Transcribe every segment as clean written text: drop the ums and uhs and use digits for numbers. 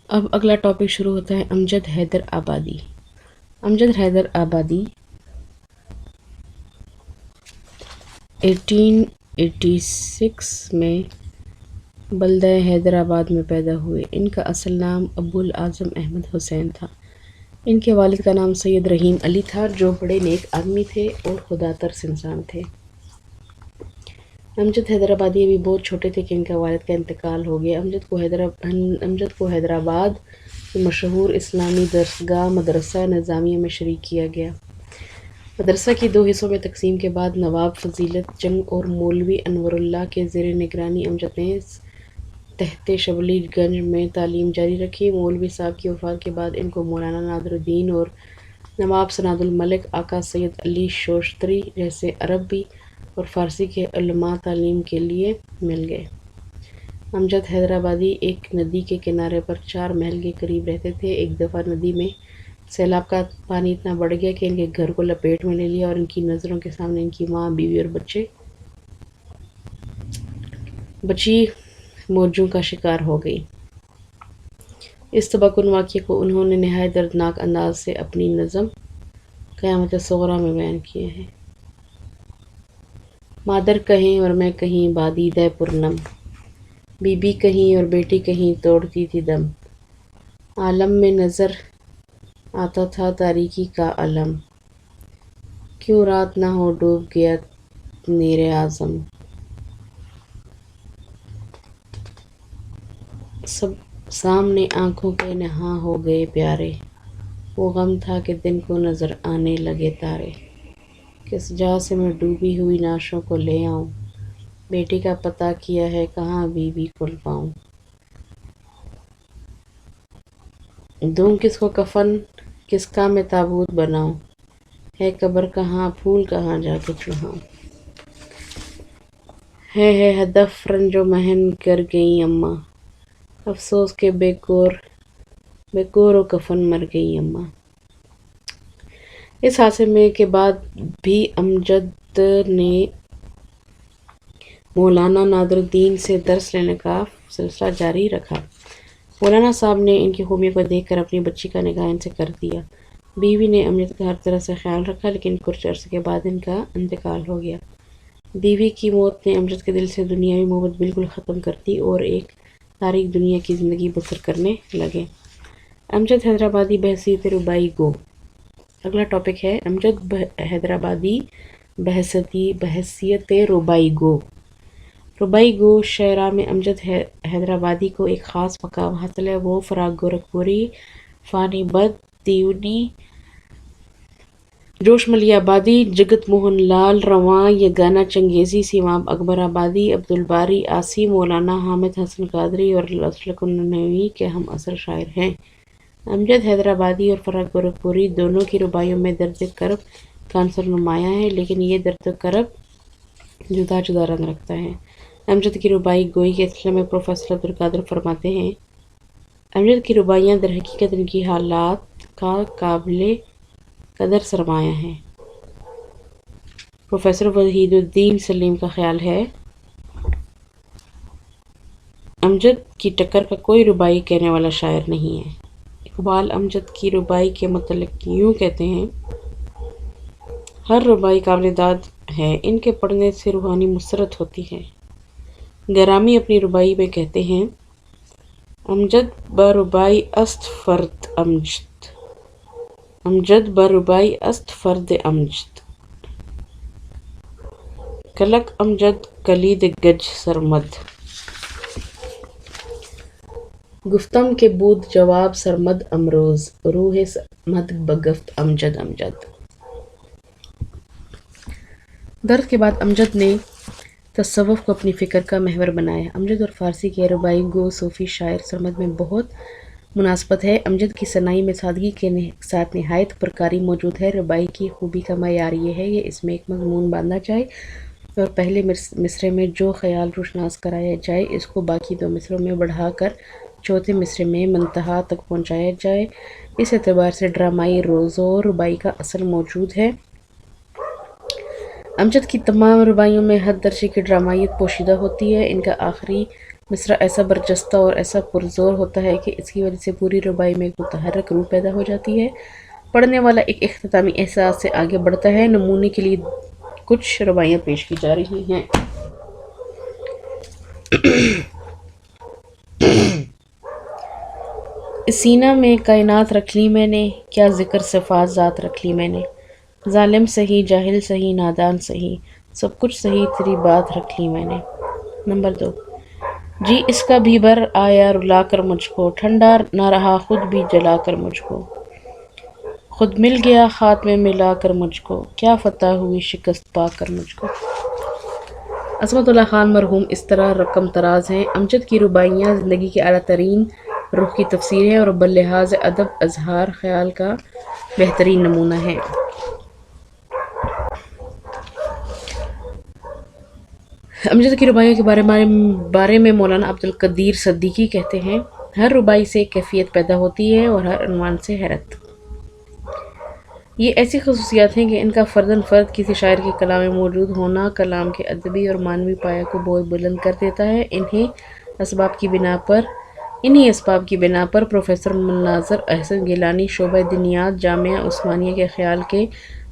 اب اگلا ٹاپک شروع ہوتا ہے امجد حیدر آبادی۔ امجد حیدر آبادی 1886 میں بلدہ حیدرآباد میں پیدا ہوئے۔ ان کا اصل نام ابو الاعظم احمد حسین تھا۔ ان کے والد کا نام سید رحیم علی تھا جو بڑے نیک آدمی تھے اور خدا ترس انسان تھے۔ امجد حیدر آبادی ابھی بہت چھوٹے تھے کہ ان کا والد کا انتقال ہو گیا۔ امجد کو حیدرآباد کی مشہور اسلامی درسگاہ مدرسہ نظامیہ میں شریک کیا گیا۔ مدرسہ کی 2 حصوں میں تقسیم کے بعد نواب فضیلت جنگ اور مولوی انور اللہ کے زیر نگرانی امجد نے تحت شبلی گنج میں تعلیم جاری رکھی۔ مولوی صاحب کی وفات کے بعد ان کو مولانا نادر الدین اور نواب سناد الملک آقا سید علی شوستری جیسے عربی اور فارسی کے علماء تعلیم کے لیے مل گئے۔ امجد حیدر آبادی ایک ندی کے کنارے پر 4 محل کے قریب رہتے تھے۔ ایک دفعہ ندی میں سیلاب کا پانی اتنا بڑھ گیا کہ ان کے گھر کو لپیٹ میں لے لیا اور ان کی نظروں کے سامنے ان کی ماں، بیوی اور بچی موجوں کا شکار ہو گئی۔ اس تباہکن واقعے کو انہوں نے نہایت دردناک انداز سے اپنی نظم قیامت صغریٰ میں بیان کیا ہے۔ مادر کہیں اور میں کہیں بادیدہ پرنم، بی بی کہیں اور بیٹی کہیں توڑتی تھی دم، عالم میں نظر آتا تھا تاریکی کا علم، کیوں رات نہ ہو ڈوب گیا نیر اعظم، سب سامنے آنکھوں کے نہاں ہو گئے پیارے، وہ غم تھا کہ دن کو نظر آنے لگے تارے، کس جا سے میں ڈوبی ہوئی نعشوں کو لے آؤں، بیٹی کا پتہ کیا ہے کہاں بی بی کو پاؤں، دوں کس کو کفن کس کا میں تابوت بناؤں، ہے قبر کہاں پھول کہاں جا کے چڑھاؤں، ہے ہدف رنج و محن گر گئیں اماں، افسوس کے بے کور و کفن مر گئیں اماں۔ اس حادثے کے بعد بھی امجد نے مولانا نادر الدین سے درس لینے کا سلسلہ جاری رکھا۔ مولانا صاحب نے ان کی خوبیوں کو دیکھ کر اپنی بچی کا نکاح ان سے کر دیا۔ بیوی نے امجد کا ہر طرح سے خیال رکھا لیکن کچھ عرصے کے بعد ان کا انتقال ہو گیا۔ بیوی کی موت نے امجد کے دل سے دنیاوی محبت بالکل ختم کر دی اور ایک تاریک دنیا کی زندگی بسر کرنے لگے۔ امجد حیدرآبادی بحیثیت ربائی گو۔ اگلا ٹاپک ہے امجد حیدرآبادی بحیثیت ربائی گو۔ ربائی گو شعراء میں امجد حیدرآبادی کو ایک خاص مقام حاصل ہے۔ وہ فراق گورکھپوری، فانی بٹ، دیونی، جوش ملی آبادی، جگت موہن لال رواں، یگانہ چنگیزی، سیماب اکبر آبادی، عبدالباری عاصی، مولانا حامد حسن قادری اور اسلق النبوی کے ہم عصر شاعر ہیں۔ امجد حیدرآبادی اور فراق گورکھپوری دونوں کی رباعیوں میں درد کرب کا عنصر نمایاں ہے لیکن یہ درد کرب جدا جدا رنگ رکھتا ہے۔ امجد کی رباعی گوئی کے سلسلے میں پروفیسر عبدالقادر فرماتے ہیں، امجد کی رباعیاں در حقیقت ان کی حالات کا قابل قدر سرمایہ ہیں۔ پروفیسر وحید الدین سلیم کا خیال ہے، امجد کی ٹکر کا کوئی رباعی کہنے والا شاعر نہیں ہے۔ اقبال امجد کی رباعی کے متعلق یوں کہتے ہیں، ہر رباعی قابل داد ہے، ان کے پڑھنے سے روحانی مسرت ہوتی ہے۔ گرامی اپنی رباعی میں کہتے ہیں، امجد بربائی است فرد امجد، امجد بربائی است فرد امجد، کلک امجد کلید گج سرمد، گفتم کہ بود جواب سرمد امروز، روح سرمد بگفت امجد امجد۔ درد کے بعد امجد نے تصوف کو اپنی فکر کا محور بنایا۔ امجد اور فارسی کے رباعی گو صوفی شاعر سرمد میں بہت مناسبت ہے۔ امجد کی صناعی میں سادگی کے ساتھ نہایت پرکاری موجود ہے۔ رباعی کی خوبی کا معیار یہ ہے کہ اس میں ایک مضمون باندھا جائے اور پہلے مصرعے میں جو خیال روشناس کرایا جائے اس کو باقی 2 مصرعوں میں بڑھا کر چوتھے مصرعے میں منتہا تک پہنچایا جائے۔ اس اعتبار سے ڈرامائی روزو رباعی کا اصل موجود ہے۔ امجد کی تمام رباعیوں میں حد درجے کی ڈرامائیت پوشیدہ ہوتی ہے۔ ان کا آخری مصرع ایسا برجستہ اور ایسا پرزور ہوتا ہے کہ اس کی وجہ سے پوری ربائی میں ایک متحرک روح پیدا ہو جاتی ہے۔ پڑھنے والا ایک اختتامی احساس سے آگے بڑھتا ہے۔ نمونے کے لیے کچھ ربائیاں پیش کی جا رہی ہیں۔ اس سینہ میں کائنات رکھ لی میں نے، کیا ذکر صفات ذات رکھ لی میں نے۔ ظالم سہی، جاہل سہی، نادان سہی، سب کچھ سہی تیری بات رکھ لی میں نے۔ نمبر 2، جی اس کا بھی بر آیا رلا کر مجھ کو، ٹھنڈا نہ رہا خود بھی جلا کر مجھ کو۔ خود مل گیا خاک میں ملا کر مجھ کو، کیا فتح ہوئی شکست پا کر مجھ کو۔ عصمت اللہ خان مرحوم اس طرح رقم تراز ہیں۔ امجد کی رباعیاں زندگی کے اعلیٰ ترین رخ کی تفسیر ہیں اور بلحاظ ادب اظہار خیال کا بہترین نمونہ ہیں۔ امجد کی رباعیوں کے بارے میں مولانا عبدالقدیر صدیقی کہتے ہیں، ہر رباعی سے ایک کیفیت پیدا ہوتی ہے اور ہر عنوان سے حیرت۔ یہ ایسی خصوصیات ہیں کہ ان کا فرداً فرد کسی شاعر کے کلام میں موجود ہونا کلام کے ادبی اور معنوی پایہ کو بہت بلند کر دیتا ہے۔ انہی اسباب کی بنا پر پروفیسر مناظر احسن گیلانی شعبہ دینیات جامعہ عثمانیہ کے خیال کے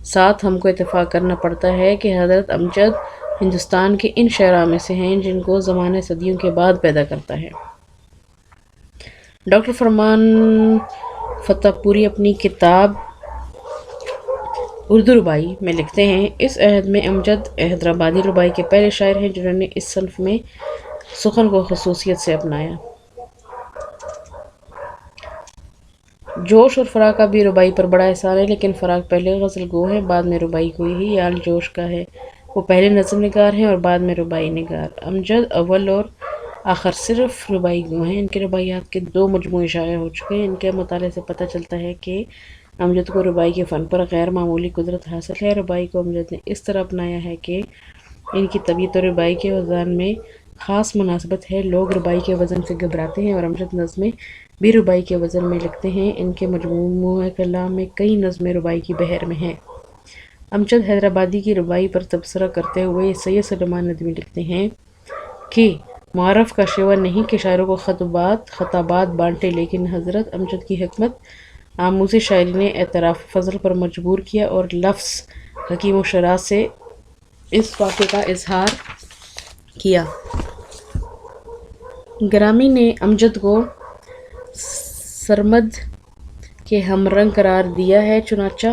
ساتھ ہم کو اتفاق کرنا پڑتا ہے کہ حضرت امجد ہندوستان کے ان شعراء میں سے ہیں جن کو زمانہ صدیوں کے بعد پیدا کرتا ہے۔ ڈاکٹر فرمان فتح پوری اپنی کتاب اردو ربائی میں لکھتے ہیں، اس عہد میں امجد حیدرآبادی ربائی کے پہلے شاعر ہیں جنہوں نے اس صنف میں سخن کو خصوصیت سے اپنایا۔ جوش اور فراق کا بھی ربائی پر بڑا احسان ہے، لیکن فراق پہلے غزل گو ہے، بعد میں ربائی ہوئی ہی یال جوش کا ہے، وہ پہلے نظم نگار ہیں اور بعد میں ربائی نگار۔ امجد اول اور آخر صرف ربائی گو ہیں۔ ان کے رباعیات کے 2 مجموعے شائع ہو چکے ہیں۔ ان کے مطالعے سے پتہ چلتا ہے کہ امجد کو ربائی کے فن پر غیر معمولی قدرت حاصل ہے۔ ربائی کو امجد نے اس طرح اپنایا ہے کہ ان کی طبیعت اور ربائی کے وزن میں خاص مناسبت ہے۔ لوگ ربائی کے وزن سے گھبراتے ہیں اور امجد نظمیں بھی ربائی کے وزن میں لکھتے ہیں۔ ان کے مجموعہ کلام میں کئی نظمیں ربائی کی بحر میں ہیں۔ امجد حیدرآبادی کی ربائی پر تبصرہ کرتے ہوئے سید سلیمان ندوی لکھتے ہیں کہ معرف کا شیوا نہیں کہ شاعروں کو خطابات بانٹے، لیکن حضرت امجد کی حکمت آموز شاعری نے اعتراف فضل پر مجبور کیا اور لفظ حکیم و شراح سے اس واقعے کا اظہار کیا۔ گرامی نے امجد کو سرمد کے ہم رنگ قرار دیا ہے، چنانچہ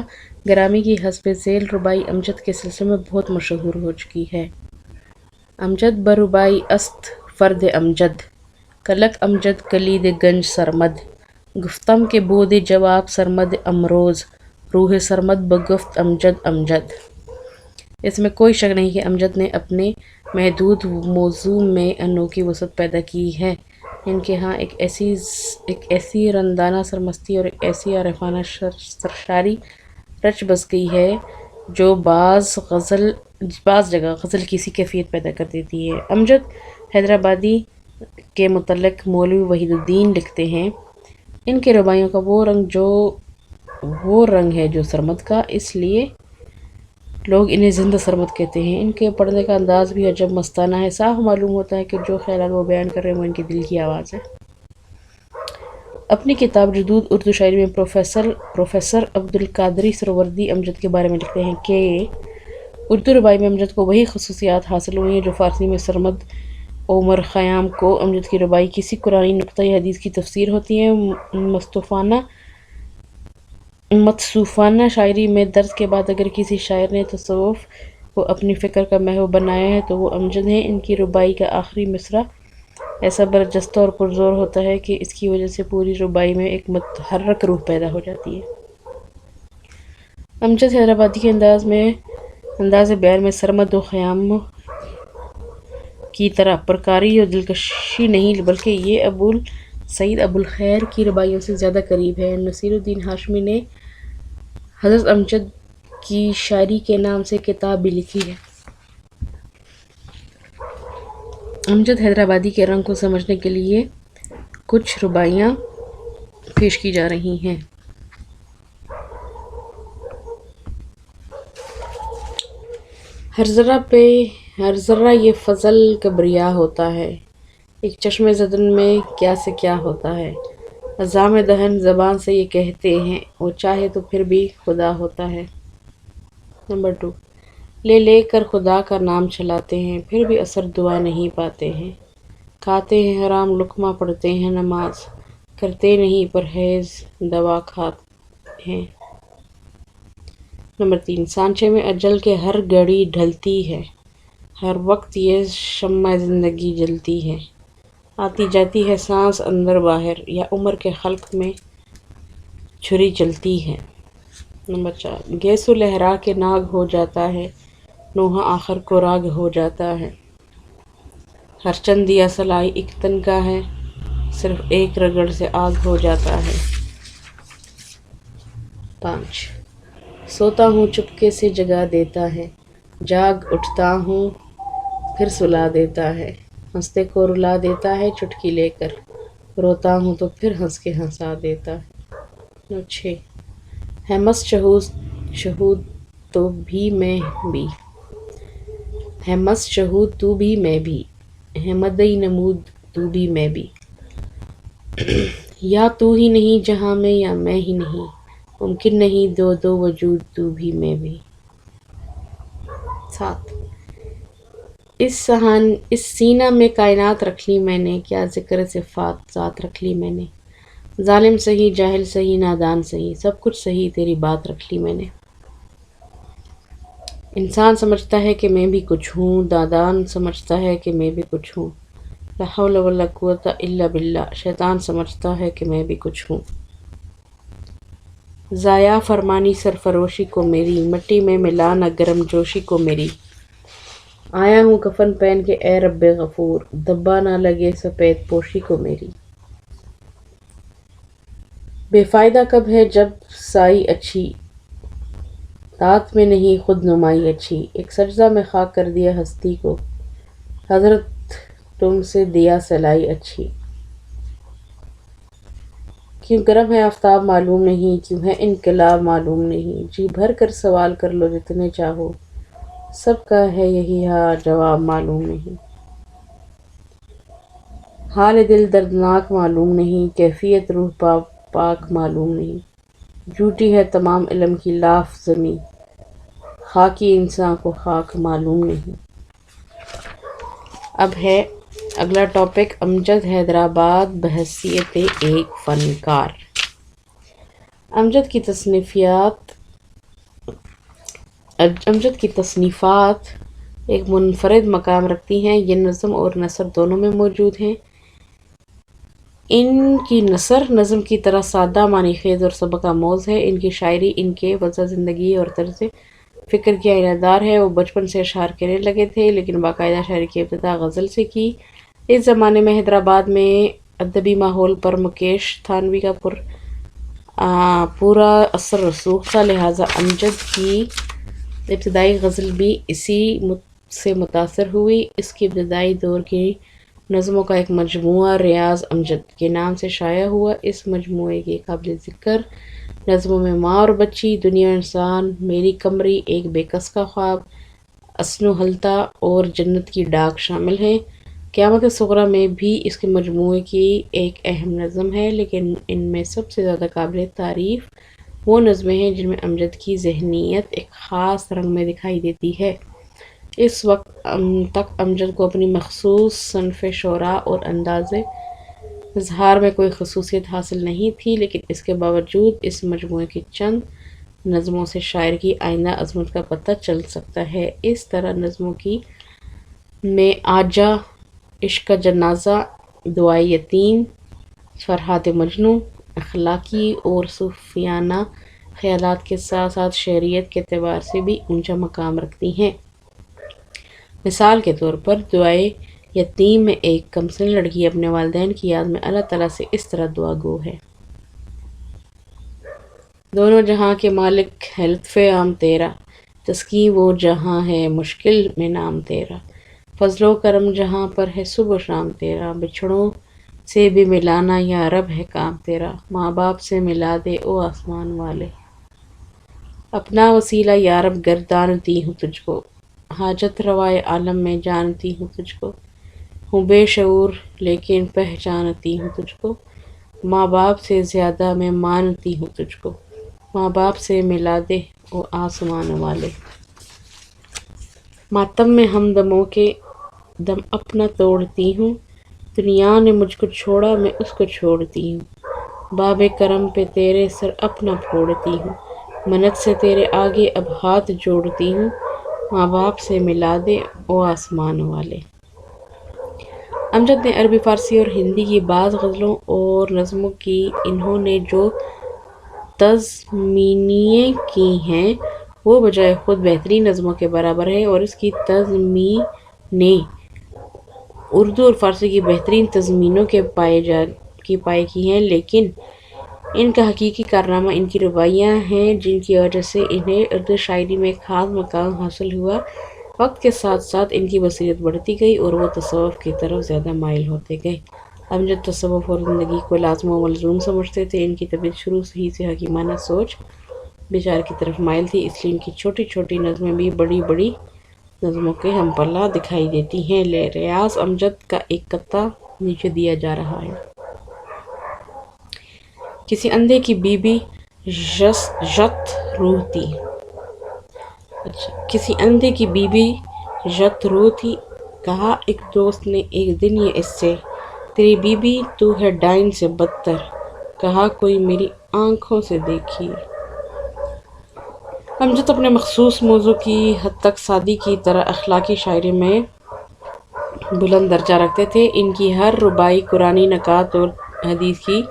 گرامی کی حسب ذیل ربائی امجد کے سلسلے میں بہت مشہور ہو چکی ہے۔ امجد بربائی است فرد امجد، کلک امجد کلید گنج سرمد، گفتم کے بود جواب سرمد امروز، روح سرمد بگفت امجد امجد۔ اس میں کوئی شک نہیں کہ امجد نے اپنے محدود موضوع میں انوکھی وسعت پیدا کی ہے۔ ان کے ہاں ایک ایسی رندانہ سرمستی اور ایک ایسی عارفانہ سرشاری رچ بس گئی ہے جو بعض جگہ غزل کی سی کیفیت پیدا کر دیتی ہے۔ امجد حیدرآبادی کے متعلق مولوی وحید الدین لکھتے ہیں، ان کے رباعیوں کا وہ رنگ ہے جو سرمد کا، اس لیے لوگ انہیں زندہ سرمد کہتے ہیں۔ ان کے پڑھنے کا انداز بھی عجب مستانہ ہے، صاف معلوم ہوتا ہے کہ جو خیالات وہ بیان کر رہے ہیں وہ ان کے دل کی آواز ہے۔ اپنی کتاب جدود اردو شاعری میں پروفیسر عبدالقادری سہروردی امجد کے بارے میں لکھتے ہیں کہ اردو ربائی میں امجد کو وہی خصوصیات حاصل ہوئی ہیں جو فارسی میں سرمد عمر خیام کو۔ امجد کی ربائی کسی قرآنی نقطۂ حدیث کی تفسیر ہوتی ہے۔ متصوفانہ شاعری میں درد کے بعد اگر کسی شاعر نے تصوف کو اپنی فکر کا محور بنایا ہے تو وہ امجد ہیں۔ ان کی ربائی کا آخری مصرع ایسا برجستہ اور پرزور ہوتا ہے کہ اس کی وجہ سے پوری ربائی میں ایک متحرک روح پیدا ہو جاتی ہے۔ امجد حیدرآبادی کے انداز بیان میں سرمد و خیام کی طرح پرکاری اور دلکشی نہیں، بلکہ یہ سید ابوالخیر کی رباعیوں سے زیادہ قریب ہے۔ نصیر الدین ہاشمی نے حضرت امجد کی شاعری کے نام سے کتاب بھی لکھی ہے۔ امجد حیدرآبادی کے رنگ کو سمجھنے کے لیے کچھ رباعیاں پیش کی جا رہی ہیں۔ ہر ذرہ یہ فضل کبریا ہوتا ہے، ایک چشم زدن میں کیا سے کیا ہوتا ہے، عزام دہن زبان سے یہ کہتے ہیں، وہ چاہے تو پھر بھی خدا ہوتا ہے۔ نمبر 2، لے لے کر خدا کا نام چلاتے ہیں، پھر بھی اثر دعا نہیں پاتے ہیں، کھاتے ہیں حرام لقمہ پڑھتے ہیں نماز، کرتے نہیں پرہیز دوا کھاتے ہیں۔ نمبر 3، سانچے میں اجل کے ہر گھڑی ڈھلتی ہے، ہر وقت یہ شمع زندگی جلتی ہے، آتی جاتی ہے سانس اندر باہر، یا عمر کے خلق میں چھری چلتی ہے۔ نمبر 4، گیسو لہرا کے ناگ ہو جاتا ہے، نوحہ آخر کو راگ ہو جاتا ہے، ہر چند دیا سلائی ایک تن کا ہے، صرف ایک رگڑ سے آگ ہو جاتا ہے۔ 5، سوتا ہوں چپکے سے جگا دیتا ہے، جاگ اٹھتا ہوں پھر سلا دیتا ہے، ہنستے کو رلا دیتا ہے چٹکی لے کر، روتا ہوں تو پھر ہنس کے ہنسا دیتا ہے۔ 6، ہے مست شہود تو بھی میں بھی، ہے مست شہود تو بھی میں بھی، ہے مدعی نمود تو بھی میں بھی، یا تو ہی نہیں جہاں میں یا میں ہی نہیں، ممکن نہیں دو دو وجود تو بھی میں بھی۔ 7، اس سینہ میں کائنات رکھ لی میں نے، کیا ذکر صفات ذات رکھ لی میں نے، ظالم سہی جاہل سہی نادان سہی، سب کچھ سہی تیری بات رکھ لی میں نے۔ انسان سمجھتا ہے کہ میں بھی کچھ ہوں، دادان سمجھتا ہے کہ میں بھی کچھ ہوں، لا حول ولا قوت الا باللہ، شیطان سمجھتا ہے کہ میں بھی کچھ ہوں۔ ضائع فرمانی سرفروشی کو میری، مٹی میں ملا نہ گرم جوشی کو میری، آیا ہوں کفن پہن کے اے رب غفور، دھبا نہ لگے سفید پوشی کو میری۔ بے فائدہ کب ہے جب سائی اچھی، ذات میں نہیں خود نمائی اچھی، ایک سجدہ میں خاک کر دیا ہستی کو، حضرت تم سے دیا سلائی اچھی۔ کیوں گرم ہے آفتاب معلوم نہیں، کیوں ہے انقلاب معلوم نہیں، جی بھر کر سوال کر لو جتنے چاہو، سب کا ہے یہی ہاں جواب معلوم نہیں۔ حال دل دردناک معلوم نہیں، کیفیت روح پاک معلوم نہیں، جھوٹی ہے تمام علم کی لاف زمیں، خاکی انسان کو خاک معلوم نہیں۔ اب ہے اگلا ٹاپک، امجد حیدرآباد بحیثیت ایک فنکار۔ امجد کی تصنیفات ایک منفرد مقام رکھتی ہیں، یہ نظم اور نثر دونوں میں موجود ہیں۔ ان کی نثر نظم کی طرح سادہ، معنی خیز اور سبق آموز ہے، ان کی شاعری ان کے وضع زندگی اور طرز فکر کی آئینہ دار ہے۔ وہ بچپن سے اشعار کہنے لگے تھے، لیکن باقاعدہ شاعری کی ابتدا غزل سے کی۔ اس زمانے میں حیدرآباد میں ادبی ماحول پر مکیش تھانوی کا پورا اثر رسوخ تھا، لہٰذا امجد کی ابتدائی غزل بھی اسی سے متاثر ہوئی۔ اس کی ابتدائی دور کی نظموں کا ایک مجموعہ ریاض امجد کے نام سے شائع ہوا۔ اس مجموعے کی قابل ذکر نظموں میں ماں اور بچی، دنیا انسان، میری قمری، ایک بے کس کا خواب، اسنو حلتا اور جنت کی ڈاک شامل ہیں۔ قیامت صغریٰ میں بھی اس کے مجموعے کی ایک اہم نظم ہے، لیکن ان میں سب سے زیادہ قابل تعریف وہ نظمیں ہیں جن میں امجد کی ذہنیت ایک خاص رنگ میں دکھائی دیتی ہے۔ اس وقت تک امجد کو اپنی مخصوص صنف شعراء اور انداز اظہار میں کوئی خصوصیت حاصل نہیں تھی، لیکن اس کے باوجود اس مجموعے کی چند نظموں سے شاعر کی آئندہ عظمت کا پتہ چل سکتا ہے۔ اس طرح نظموں میں آجا، عشق کا جنازہ، دعائے یتیم، فرحات مجنوں اخلاقی اور صوفیانہ خیالات کے ساتھ ساتھ شعریت کے اعتبار سے بھی اونچا مقام رکھتی ہیں۔ مثال کے طور پر دعائے یتیم میں ایک کمسن لڑکی اپنے والدین کی یاد میں اللہ تعالیٰ سے اس طرح دعا گو ہے: دونوں جہاں کے مالک ہے لطف عام تیرا، تسکین وہ جہاں ہے مشکل میں نام تیرا، فضل و کرم جہاں پر ہے صبح و شام تیرا، بچھڑوں سے بھی ملانا یا رب ہے کام تیرا، ماں باپ سے ملا دے او آسمان والے، اپنا وسیلہ یا رب گردانتی ہوں تجھ کو، حاجت روائے عالم میں جانتی ہوں تجھ کو، ہوں بے شعور لیکن پہچانتی ہوں تجھ کو، ماں باپ سے زیادہ میں مانتی ہوں تجھ کو، ماں باپ سے ملا دے او آسمان والے۔ ماتم میں ہمدموں کے دم اپنا توڑتی ہوں، دنیا نے مجھ کو چھوڑا میں اس کو چھوڑتی ہوں، باب کرم پہ تیرے سر اپنا پھوڑتی ہوں، منت سے تیرے آگے اب ہاتھ جوڑتی ہوں، ماں باپ سے ملا دے او آسمان والے۔ امجد نے عربی، فارسی اور ہندی کی بعض غزلوں اور نظموں کی انہوں نے جو تضمینیں کی ہیں وہ بجائے خود بہترین نظموں کے برابر ہیں، اور اس کی تضمینیں اردو اور فارسی کی بہترین تضمینوں کے پائے کی ہیں، لیکن ان کا حقیقی کارنامہ ان کی رباعیاں ہیں، جن کی وجہ سے انہیں اردو شاعری میں ایک خاص مقام حاصل ہوا۔ وقت کے ساتھ ساتھ ان کی بصیرت بڑھتی گئی اور وہ تصوف کی طرف زیادہ مائل ہوتے گئے۔ امجد تصوف اور زندگی کو لازم و ملزوم سمجھتے تھے، ان کی طبیعت شروع ہی سے حکیمانہ سوچ بچار کی طرف مائل تھی، اس لیے ان کی چھوٹی چھوٹی نظمیں بھی بڑی بڑی نظموں کے ہم پلہ دکھائی دیتی ہیں۔ ریاض امجد کا ایک قطعہ نیچے دیا جا رہا ہے۔ کسی اندھے کی بی بی ژت روح تھی، کسی اندھے کی بی بی ژت روح تھی، کہا ایک دوست نے ایک دن یہ اس سے، تیری بی بی تو ہے ڈائن سے بدتر، کہا کوئی میری آنکھوں سے دیکھیے۔ امجد اپنے مخصوص موضوع کی حد تک سعدی کی طرح اخلاقی شاعری میں بلند درجہ رکھتے تھے۔ ان کی ہر رباعی قرآنی نکات اور حدیث کی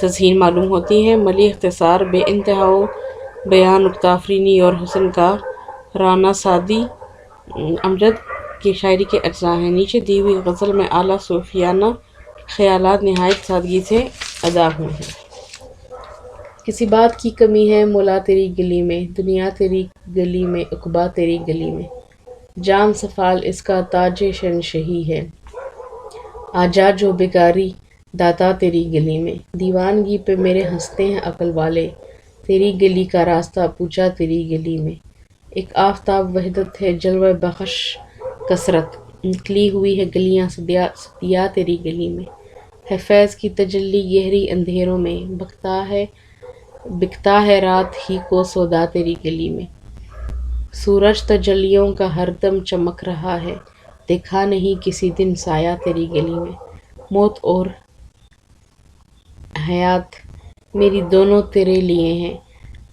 تذہین معلوم ہوتی ہے۔ ملی اختصار، بے انتہا بیان، نکتہ آفرینی اور حسن کا رانہ سعدی امجد کی شاعری کے اجزاء ہیں۔ نیچے دی ہوئی غزل میں اعلیٰ صوفیانہ خیالات نہایت سادگی سے ادا ہوئے ہیں۔ کسی بات کی کمی ہے مولا تیری گلی میں، دنیا تیری گلی میں، عقبیٰ تیری گلی میں، جام سفال اس کا تاج شہنشہی ہے، آجا جو بگاری داتا تیری گلی میں، دیوانگی پہ میرے ہنستے ہیں عقل والے، تیری گلی کا راستہ پوچھا تیری گلی میں، ایک آفتاب وحدت ہے جلوہ بخش کثرت، نکلی ہوئی ہے گلیاں سدیٰ تیری گلی میں، ہے فیض کی تجلی گہری اندھیروں میں، بکتا ہے رات ہی کو سودا تیری گلی میں، سورج تجلیوں کا ہر دم چمک رہا ہے، دیکھا نہیں کسی دن سایہ تیری گلی میں، موت اور حیات میری دونوں تیرے لیے ہیں،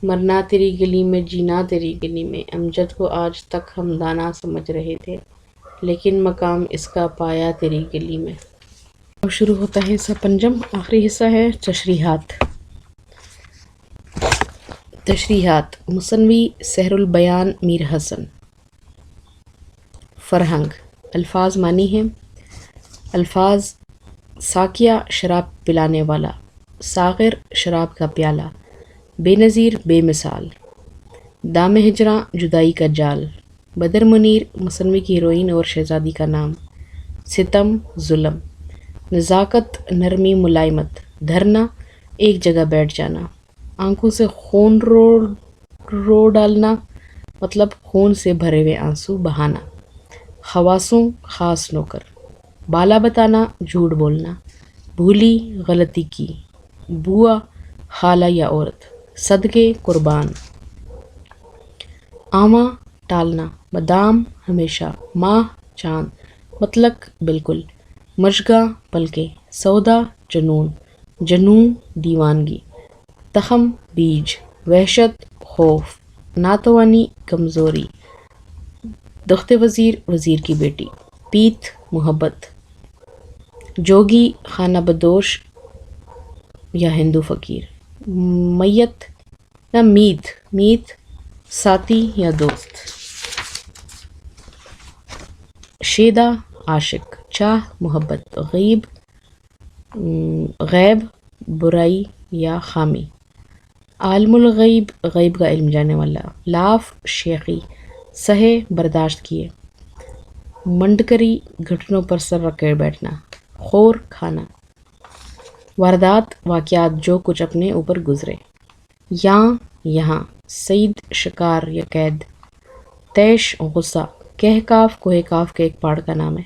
مرنا تیری گلی میں، جینا تیری گلی میں۔ امجد کو آج تک ہم دانا سمجھ رہے تھے، لیکن مقام اس کا پایا تیری گلی میں۔ اور شروع ہوتا ہے حصہ پنجم، آخری حصہ ہے تشریحات۔ تشریحات: مصنوی سحر البیان میر حسن۔ فرہنگ: الفاظ معنی ہیں۔ الفاظ: ساقیہ شراب پلانے والا، ساغر شراب کا پیالہ، بے نظیر بے مثال، دام ہجراں جدائی کا جال، بدر منیر مصنوی کی ہیروئن اور شہزادی کا نام، ستم ظلم، نزاکت نرمی ملائمت، دھرنا ایک جگہ بیٹھ جانا، آنکھوں سے خون رو ڈالنا مطلب خون سے بھرے ہوئے آنسو بہانا، خواصوں خاص نوکر، بالا بتانا جھوٹ بولنا، بھولی غلطی کی، بوا خالہ یا عورت، صدقے قربان، آماں ٹالنا، بادام ہمیشہ، ماہ چاند، مطلق بالکل، مژگاں پلکیں، سودا جنون، جنوں دیوانگی، تخم بیج، وحشت خوف، ناتوانی کمزوری، دخت وزیر وزیر کی بیٹی، پیت محبت، جوگی خانہ بدوش یا ہندو فقیر، میت یا میت ساتھی یا دوست، شیدا عاشق، چاہ محبت، غیب برائی یا خامی، عالم الغیب غیب کا علم جانے والا، لاف شیخی سہے برداشت کیے، منڈکری گھٹنوں پر سر رکھ کر بیٹھنا، خور کھانا، واردات واقعات جو کچھ اپنے اوپر گزرے، یہاں سعید شکار یا قید، تیش غصہ، کہہ کاف کوہ کاف کے ایک پہاڑ کا نام ہے،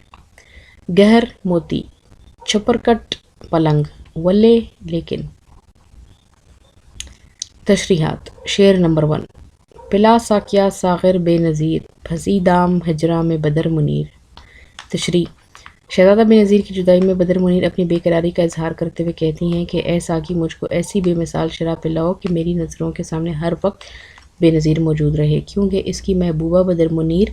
گہر موتی، چھپرکٹ پلنگ، ولے لیکن۔ تشریحات۔ شعر نمبر 1، پلا ساقیا ساغر بے نظیر، پھنسی دام ہجراں میں بدر منیر۔ تشریح۔ شہزادہ بے نظیر کی جدائی میں بدر منیر اپنی بے قراری کا اظہار کرتے ہوئے کہتی ہیں کہ اے ساقی مجھ کو ایسی بے مثال شراب پلاؤ کہ میری نظروں کے سامنے ہر وقت بے نظیر موجود رہے، کیونکہ اس کی محبوبہ بدر منیر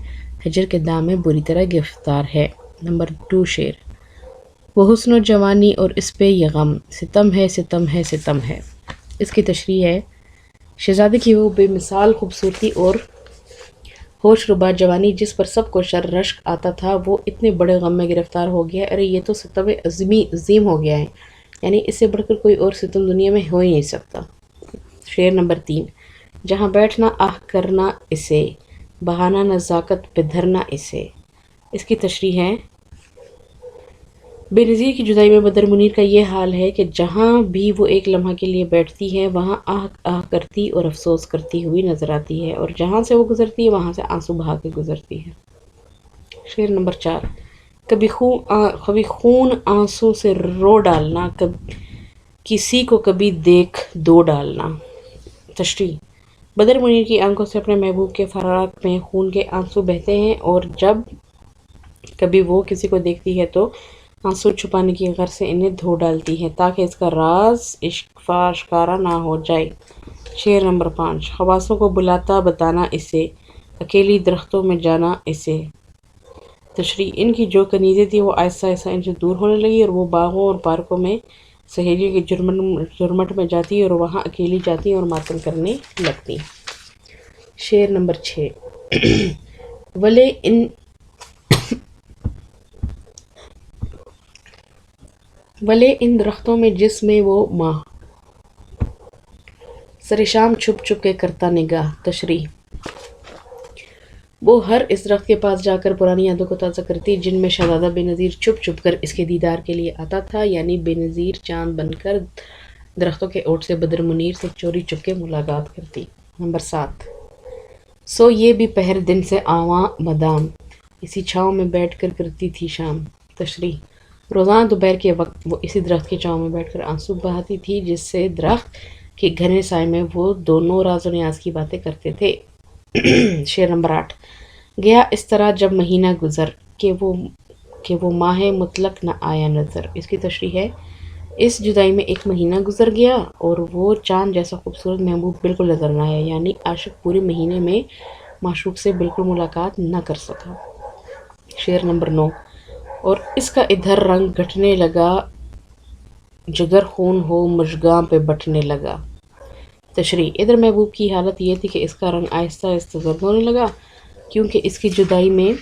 ہجر کے دام میں بری طرح گرفتار ہے۔ نمبر 2 شعر، وہ حسن و جوانی اور اس پہ یہ غم، ستم ہے ستم ہے ستم ہے۔ اس کی تشریح ہے، شہزادے کی وہ بے مثال خوبصورتی اور ہوش ربا جوانی جس پر سب کو شر رشک آتا تھا، وہ اتنے بڑے غم میں گرفتار ہو گیا، ارے یہ تو ستم عظیم ہو گیا ہے، یعنی اس سے بڑھ کر کوئی اور ستم دنیا میں ہو ہی نہیں سکتا۔ شعر نمبر 3، جہاں بیٹھنا آہ کرنا اسے، بہانہ نزاکت پہ دھرنا اسے۔ اس کی تشریح ہے، بے نظیر کی جدائی میں بدر منیر کا یہ حال ہے کہ جہاں بھی وہ ایک لمحہ کے لیے بیٹھتی ہے وہاں آہ آہ کرتی اور افسوس کرتی ہوئی نظر آتی ہے، اور جہاں سے وہ گزرتی ہے وہاں سے آنسو بہا کے گزرتی ہے۔ شعر نمبر 4، کبھی خون آنسوں سے رو ڈالنا، کسی کو کبھی دیکھ دو ڈالنا۔ تشریح۔ بدر منیر کی آنکھوں سے اپنے محبوب کے فراق میں خون کے آنسو بہتے ہیں، اور جب کبھی وہ کسی کو دیکھتی ہے تو آنسو چھپانے کی غرض سے انہیں دھو ڈالتی ہے تاکہ اس کا راز عشق آشکارا نہ ہو جائے۔ شعر نمبر 5، حواسوں کو بلاتا بتانا اسے، اکیلی درختوں میں جانا اسے۔ تشریح۔ ان کی جو کنیزیں تھیں وہ آہستہ آہستہ ان سے دور ہونے لگی، اور وہ باغوں اور پارکوں میں سہیلیوں کے جرمٹ میں جاتی اور وہاں اکیلی جاتی اور ماتم کرنے لگتی۔ شعر نمبر 6، ولے ان درختوں میں جس میں وہ ماہ، سر شام چھپ چھپ کے کرتا نگاہ۔ تشریح۔ وہ ہر اس درخت کے پاس جا کر پرانی یادوں کو تازہ کرتی جن میں شہزادہ بے نظیر چھپ چھپ کر اس کے دیدار کے لیے آتا تھا، یعنی بے نظیر چاند بن کر درختوں کے اوٹ سے بدر منیر سے چوری چپ کے ملاقات کرتی۔ نمبر 7، سو یہ بھی پہر دن سے آواں مدام، اسی چھاؤں میں بیٹھ کر کرتی تھی شام۔ تشریح۔ روزانہ دوپہر کے وقت وہ اسی درخت کے چھاؤں میں بیٹھ کر آنسو بہاتی تھی، جس سے درخت کے گھنے سائے میں وہ دونوں راز و نیاز کی باتیں کرتے تھے۔ شعر نمبر 8، گیا اس طرح جب مہینہ گزر، کہ وہ ماہ مطلق نہ آیا نظر۔ اس کی تشریح ہے، اس جدائی میں ایک مہینہ گزر گیا اور وہ چاند جیسا خوبصورت محبوب بالکل نظر نہ آیا، یعنی عاشق پورے مہینے میں معشوق سے بالکل ملاقات نہ کر سکا۔ شعر نمبر 9، اور اس کا ادھر رنگ گھٹنے لگا، جگر خون ہو مژگاں پہ بٹنے لگا۔ تشریح۔ ادھر محبوب کی حالت یہ تھی کہ اس کا رنگ آہستہ آہستہ زرد ہونے لگا، کیونکہ اس کی جدائی میں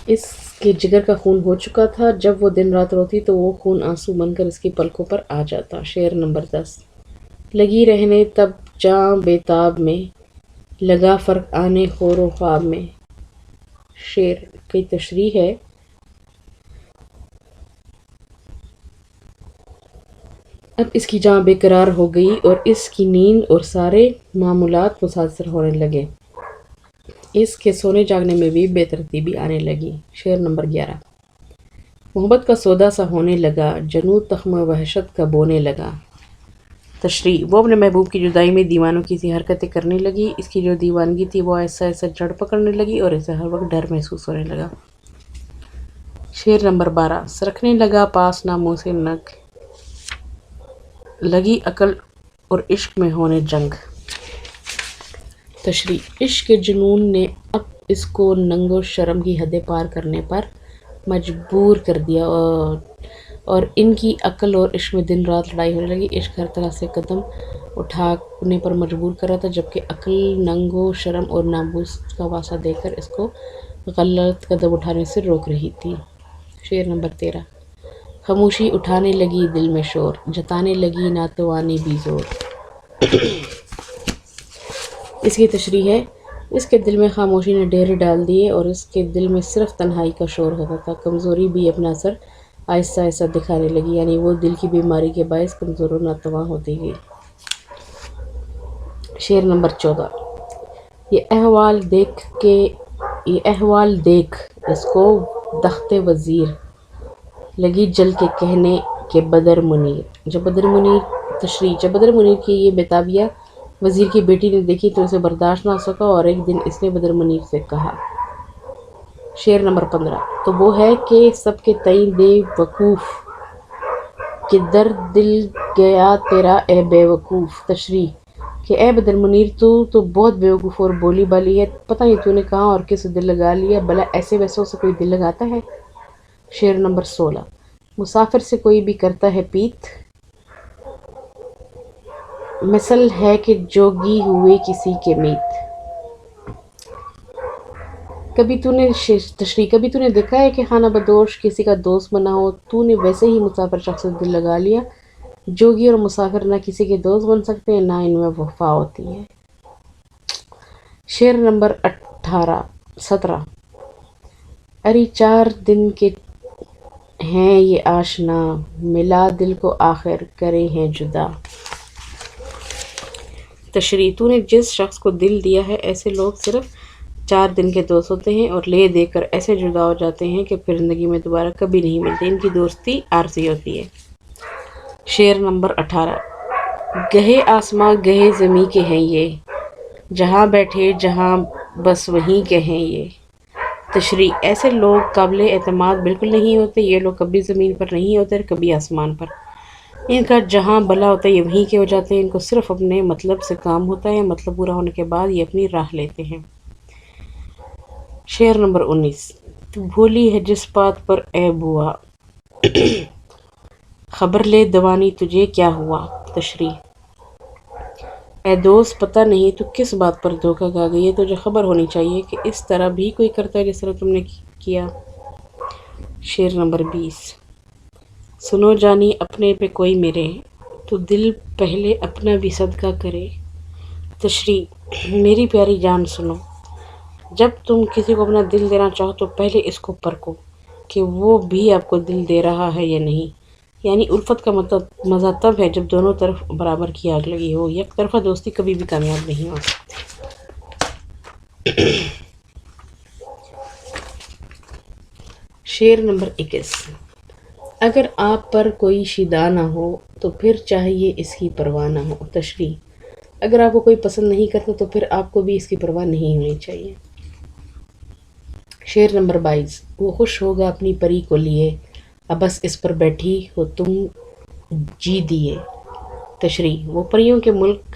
اس کے جگر کا خون ہو چکا تھا، جب وہ دن رات روتی تو وہ خون آنسو بن کر اس کی پلکوں پر آ جاتا۔ شعر نمبر 10، لگی رہنے تب جاں بے تاب میں، لگا فرق آنے خور و خواب میں۔ شعر کی تشریح ہے، اب اس کی جاں بے قرار ہو گئی اور اس کی نیند اور سارے معمولات متاثر ہونے لگے، اس کے سونے جاگنے میں بھی بے ترتیبی آنے لگی۔ شعر نمبر 11، محبت کا سودا سا ہونے لگا، جنوں تخم وحشت کا بونے لگا۔ تشریح۔ وہ اپنے محبوب کی جدائی میں دیوانوں کی سی حرکتیں کرنے لگی، اس کی جو دیوانگی تھی وہ آہستہ آہستہ جڑ پکڑنے لگی اور اسے ہر وقت ڈر محسوس ہونے لگا۔ شعر نمبر 12، سرکنے لگا پاس نہ منہ سے نگ، لگی عقل اور عشق میں ہونے جنگ۔ تشریح۔ عشق کے جنون نے اب اس کو ننگ و شرم کی حدیں پار کرنے پر مجبور کر دیا، اور ان کی عقل اور عشق میں دن رات لڑائی ہونے لگی۔ عشق ہر طرح سے قدم اٹھانے پر مجبور کر رہا تھا، جبکہ عقل ننگ و شرم اور ناموس کا واسطہ دے کر اس کو غلط قدم اٹھانے سے روک رہی تھی۔ شعر نمبر 13، خاموشی اٹھانے لگی دل میں شور، جتانے لگی ناتوانی بھی زور۔ اس کی تشریح ہے، اس کے دل میں خاموشی نے ڈیرے ڈال دیے اور اس کے دل میں صرف تنہائی کا شور ہوتا تھا۔ کمزوری بھی اپنا اثر آہستہ آہستہ دکھانے لگی، یعنی وہ دل کی بیماری کے باعث کمزور و ناتواں ہوتی گئی۔ شعر نمبر 14، یہ احوال دیکھ اس کو دخت وزیر لگی جل کے کہنے کہ بدر منیر. جب بدر منیر کی یہ بےتابیہ وزیر کی بیٹی نے دیکھی تو اسے برداشت نہ ہو سکا اور ایک دن اس نے بدر منیر سے کہا. شعر نمبر 15. تو وہ ہے کہ سب کے تئیں بے وقوف کہ در دل گیا تیرا اے بے وقوف. تشریح کہ اے بدر منیر تو بہت بے وقوف اور بولی بالی ہے. پتہ نہیں تو نے کہاں اور کس دل لگا لیا. بھلا ایسے ویسوں سے کوئی دل لگاتا ہے. شعر نمبر 16. مسافر سے کوئی بھی کرتا ہے پیت مثل ہے کہ جوگی ہوئے کسی کے میت. کبھی تو نے دیکھا ہے کہ خانہ بدوش کسی کا دوست بنا ہو. تو نے ویسے ہی مسافر شخص سے دل لگا لیا. جوگی اور مسافر نہ کسی کے دوست بن سکتے نہ ان میں وفا ہوتی ہے. شعر نمبر 17. اری 4 دن کے ہیں یہ آشنا ملا دل کو آخر کرے ہیں جدا. تشریح تو نے جس شخص کو دل دیا ہے ایسے لوگ صرف 4 دن کے دوست ہوتے ہیں اور لے دے کر ایسے جدا ہو جاتے ہیں کہ پھر زندگی میں دوبارہ کبھی نہیں ملتے. ان کی دوستی عارضی ہوتی ہے. شعر نمبر 18. گہے آسماں گہے زمیں کے ہیں یہ جہاں بیٹھے جہاں بس وہیں کے ہیں یہ. تشریح ایسے لوگ قابل اعتماد بالکل نہیں ہوتے. یہ لوگ کبھی زمین پر نہیں ہوتے اور کبھی آسمان پر. ان کا جہاں بھلا ہوتا ہے یہ وہیں کے ہو جاتے ہیں. ان کو صرف اپنے مطلب سے کام ہوتا ہے. مطلب پورا ہونے کے بعد یہ اپنی راہ لیتے ہیں. شعر نمبر 19. تو بھولی ہے جس بات پر اے بوا خبر لے دوانی تجھے کیا ہوا. تشریح اے دوست پتہ نہیں تو کس بات پر دھوکہ کھا گئی ہے. تجھے خبر ہونی چاہیے کہ اس طرح بھی کوئی کرتا ہے جس طرح تم نے کیا. شعر نمبر 20. سنو جانی اپنے پہ کوئی مرے تو دل پہلے اپنا بھی صدقہ کرے. تشریح میری پیاری جان سنو. جب تم کسی کو اپنا دل دینا چاہو تو پہلے اس کو پرکھو کہ وہ بھی آپ کو دل دے رہا ہے یا نہیں. یعنی الفت کا مزہ تب ہے جب دونوں طرف برابر کی آگ لگی ہو. یک طرفہ دوستی کبھی بھی کامیاب نہیں ہو سکتی. شعر نمبر 21. اگر آپ پر کوئی شیدا نہ ہو تو پھر چاہیے اس کی پرواہ نہ ہو. تشریح اگر آپ کو کوئی پسند نہیں کرتا تو پھر آپ کو بھی اس کی پرواہ نہیں ہونی چاہیے. شعر نمبر 22. وہ خوش ہوگا اپنی پری کو لیے اب بس اس پر بیٹھی ہو تم جی دیے. تشریح وہ پریوں کے ملک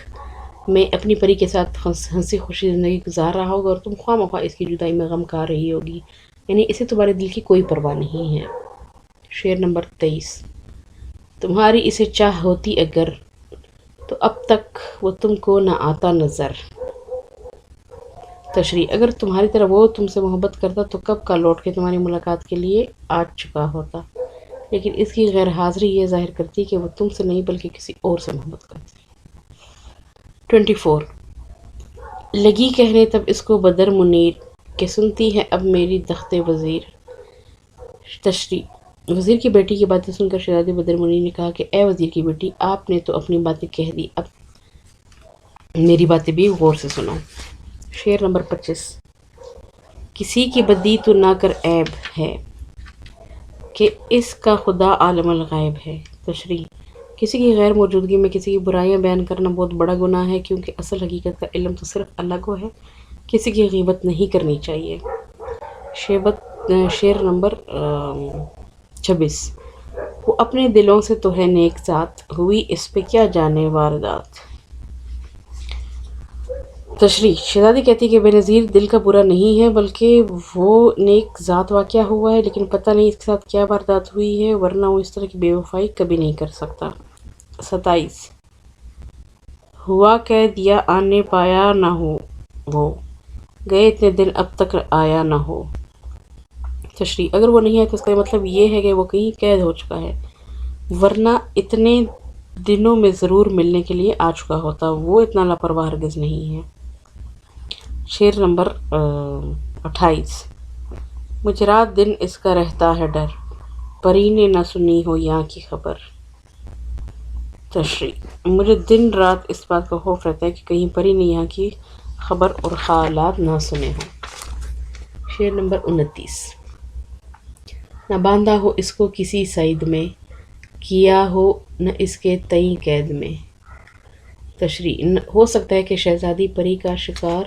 میں اپنی پری کے ساتھ ہنسی خوشی زندگی گزار رہا ہوگا اور تم خواہ مخواہ اس کی جدائی میں غم کھا رہی ہوگی. یعنی اسے تمہارے دل کی کوئی پرواہ نہیں ہے. شعر نمبر 23. تمہاری اسے چاہ ہوتی اگر تو اب تک وہ تم کو نہ آتا نظر. تشریح اگر تمہاری طرح وہ تم سے محبت کرتا تو کب کا لوٹ کے تمہاری ملاقات کے لیے آ چکا ہوتا. لیکن اس کی غیر حاضری یہ ظاہر کرتی کہ وہ تم سے نہیں بلکہ کسی اور سے محبت کرتی. 24. لگی کہنے تب اس کو بدر منیر کہ سنتی ہے اب میری دخت وزیر. تشریح وزیر کی بیٹی کی باتیں سن کر شہزادی بدر منیر نے کہا کہ اے وزیر کی بیٹی آپ نے تو اپنی باتیں کہہ دی اب میری باتیں بھی غور سے سنو. شعر نمبر 25. کسی کی بدی تو نہ کر عیب ہے کہ اس کا خدا عالم الغیب ہے. تشریح کسی کی غیر موجودگی میں کسی کی برائیاں بیان کرنا بہت بڑا گناہ ہے کیونکہ اصل حقیقت کا علم تو صرف اللہ کو ہے. کسی کی غیبت نہیں کرنی چاہیے. شعر نمبر 26. وہ اپنے دلوں سے تو ہے نیک ذات ہوئی اس پہ کیا جانے واردات. تشریح شہزادی کہتی کہ بے نظیر دل کا برا نہیں ہے بلکہ وہ نیک ذات واقعہ ہوا ہے لیکن پتہ نہیں اس کے ساتھ کیا واردات ہوئی ہے ورنہ وہ اس طرح کی بے وفائی کبھی نہیں کر سکتا. 27. ہوا قید یا آنے پایا نہ ہو وہ گئے اتنے دن اب تک آیا نہ ہو. تشریح اگر وہ نہیں ہے تو اس کا مطلب یہ ہے کہ وہ کہیں قید ہو چکا ہے ورنہ اتنے دنوں میں ضرور ملنے کے لیے آ چکا ہوتا. وہ اتنا لاپرواہ ہرگز نہیں ہے. شعر نمبر 28. مجھے رات دن اس کا رہتا ہے ڈر پری نے نہ سنی ہو یہاں کی خبر. تشریح مجھے دن رات اس بات کا خوف رہتا ہے کہ کہیں پری نے یہاں کی خبر اور حالات نہ سنے ہوں. شعر نمبر 29. نہ باندھا ہو اس کو کسی صید میں، کیا ہو نہ اس کے تئیں قید میں۔ تشریح، ہو سکتا ہے کہ شہزادی پری کا شکار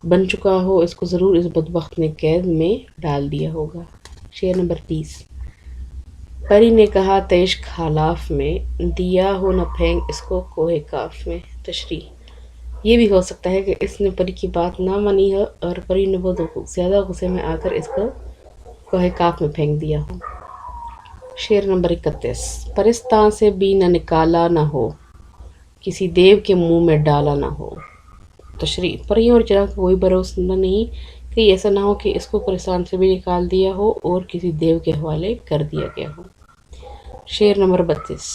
بن چکا ہو، اس کو ضرور اس بدبخت نے قید میں ڈال دیا ہوگا۔ شعر نمبر 30۔ پری نے کہا تیش خالاف میں، دیا ہو نہ پھینک اس کو کوہ کاف میں۔ تشریح، یہ بھی ہو سکتا ہے کہ اس نے پری کی بات نہ مانی ہو اور پری نے بہت زیادہ غصے میں آ کر اس کو کوہ کاف میں پھینک دیا ہو۔ شعر نمبر 31۔ پرستاں سے بھی نہ نکالا نہ ہو، کسی دیو کے منہ میں ڈالا نہ ہو۔ تشریح، پریوں اور چراغ کا کوئی بھروسہ نہیں، کہیں ایسا نہ ہو کہ اس کو پرستان سے بھی نکال دیا ہو اور کسی دیو کے حوالے کر دیا گیا ہو۔ شعر نمبر 32۔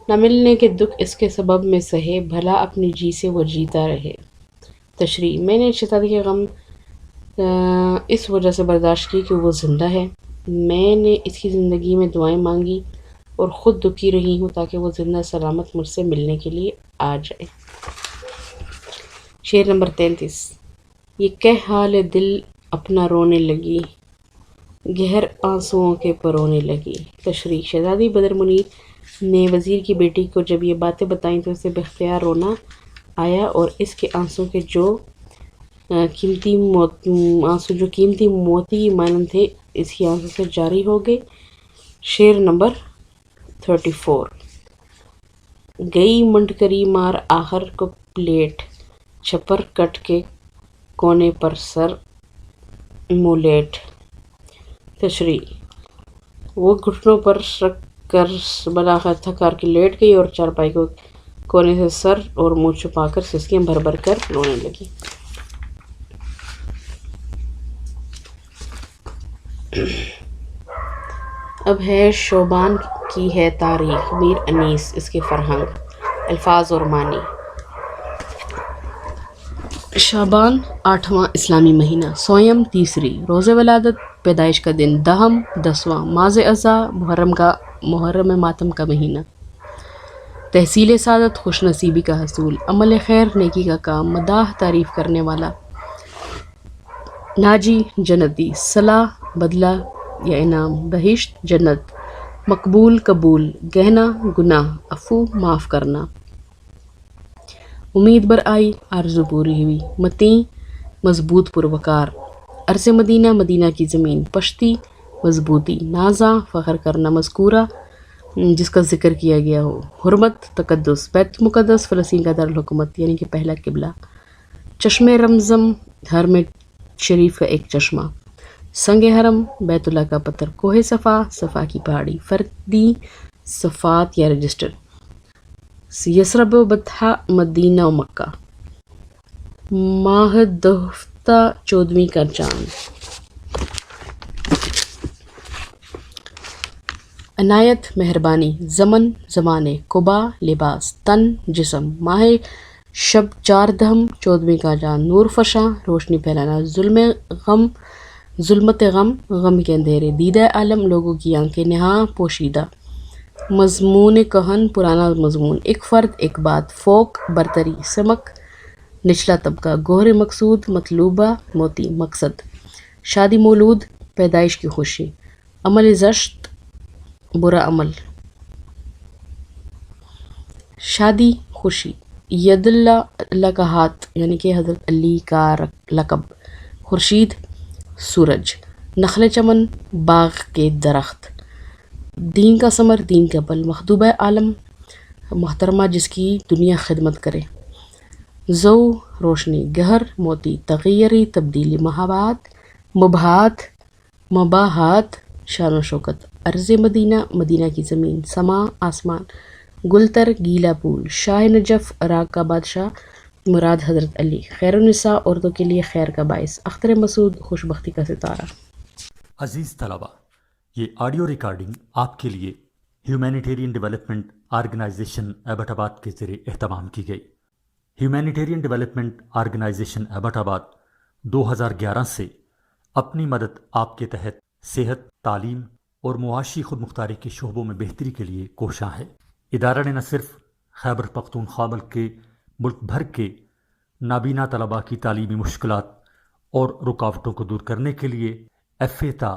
نہ ملنے کے دکھ اس کے سبب میں سہے، بھلا اپنی جی سے وہ جیتا رہے۔ تشریح، میں نے شہزادی کے غم اس وجہ سے برداشت کی کہ وہ زندہ ہے، میں نے اس کی زندگی میں دعائیں مانگی اور خود دکھی رہی ہوں تاکہ وہ زندہ سلامت مجھ سے ملنے کے لیے آ جائے۔ شعر نمبر 33۔ یہ کہہ حال دل اپنا رونے لگی، گہر آنسوؤں کے پرونے لگی۔ تشریح، شہزادی بدر منیر نے وزیر کی بیٹی کو جب یہ باتیں بتائیں تو اسے باختیار رونا آیا اور اس کے آنسو کے جو قیمتی موتی کی مانند تھے اس کی آنسو سے جاری ہو گئے۔ شعر نمبر 34۔ گئی منڈکری مار آخر کو پلیٹ، چھپر کٹ کے کونے پر سر مولیٹ۔ تشریح، وہ گھٹنوں پر رکھ کر بلاخر تھک کر کے لیٹ گئی اور چارپائی کو کونے سے سر اور منہ چھپا کر سسکیاں بھر بھر کر رونے لگی۔ اب ہے شوبان کی ہے تاریخ، میر انیس اس کے فرہنگ، الفاظ اور معنی۔ شعبان 8واں اسلامی مہینہ، سوئم تیسری، روز ولادت پیدائش کا دن، دہم 10واں، ماذ اعضا محرم ماتم کا مہینہ، تحصیل سعادت خوش نصیبی کا حصول، عمل خیر نیکی کا کام، مداح تعریف کرنے والا، ناجی جنتی، صلاح بدلہ یا انعام، بہشت جنت، مقبول قبول، گہنا گناہ، عفو معاف کرنا، امید بر آئی آرزو پوری ہوئی، متیں مضبوط پروکار، عرض مدینہ مدینہ کی زمین، پشتی مضبوطی، نازاں فخر کرنا، مذکورہ جس کا ذکر کیا گیا ہو، حرمت تقدس، بیت المقدس فلسطین کا دارالحکومت یعنی کہ پہلا قبلہ، چشم رمزم حرم شریف کا ایک چشمہ، سنگ حرم بیت اللہ کا پتھر، کوہ صفا صفا کی پہاڑی، فردی صفات یا رجسٹر، یثرب و بطحا مدینہ و مکہ، ماہ دہفتہ 14ویں کا چاند، عنایت مہربانی، زمن زمانے، قبا لباس، تن جسم، ماہ شب 4 دہم 14ویں کا چاند، نور فشاں روشنی پھیلانا، ظلمت غم غم کے اندھیرے، دیدہ عالم لوگوں کی آنکھیں، نہاں پوشیدہ، مضمون کہن پرانا مضمون، ایک فرد ایک بات، فوق برتری، سمک نچلا طبقہ، گوہر مقصود مطلوبہ موتی مقصد، شادی مولود پیدائش کی خوشی، عمل زشت برا عمل، شادی خوشی، ید اللہ کا ہاتھ یعنی کہ حضرت علی کا لقب، خورشید سورج، نخل چمن باغ کے درخت، دین کا ثمر دین کا پل، مخدوبہ عالم محترمہ جس کی دنیا خدمت کرے، ضوء روشنی، گہر موتی، تغیری تبدیلی، مباحات شان و شوکت، ارض مدینہ مدینہ کی زمین، سما آسمان، گلتر گیلا پھول، شاہ نجف عراق کا بادشاہ مراد حضرت علی، خیر النساء عورتوں کے لیے خیر کا باعث، اختر مسعود خوش بختی کا ستارہ۔ عزیز طلبہ، یہ آڈیو ریکارڈنگ آپ کے لیے ہیومینیٹیرین ڈیولپمنٹ آرگنائزیشن ایبٹ آباد کے ذریعے اہتمام کی گئی۔ ہیومینیٹیرین ڈیولپمنٹ آرگنائزیشن ایبٹ آباد 2011 سے اپنی مدد آپ کے تحت صحت، تعلیم اور معاشی خود مختاری کے شعبوں میں بہتری کے لیے کوشاں ہے۔ ادارہ نے نہ صرف خیبر پختونخوا ملک بھر کے نابینا طلباء کی تعلیمی مشکلات اور رکاوٹوں کو دور کرنے کے لیے ایف اے تا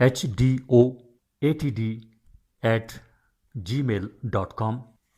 HDOATD@gmail.com,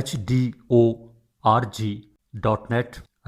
HDORG.net,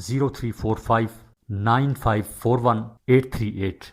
03459541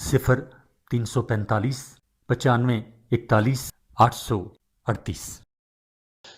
0345 95 41 838।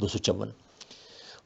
254।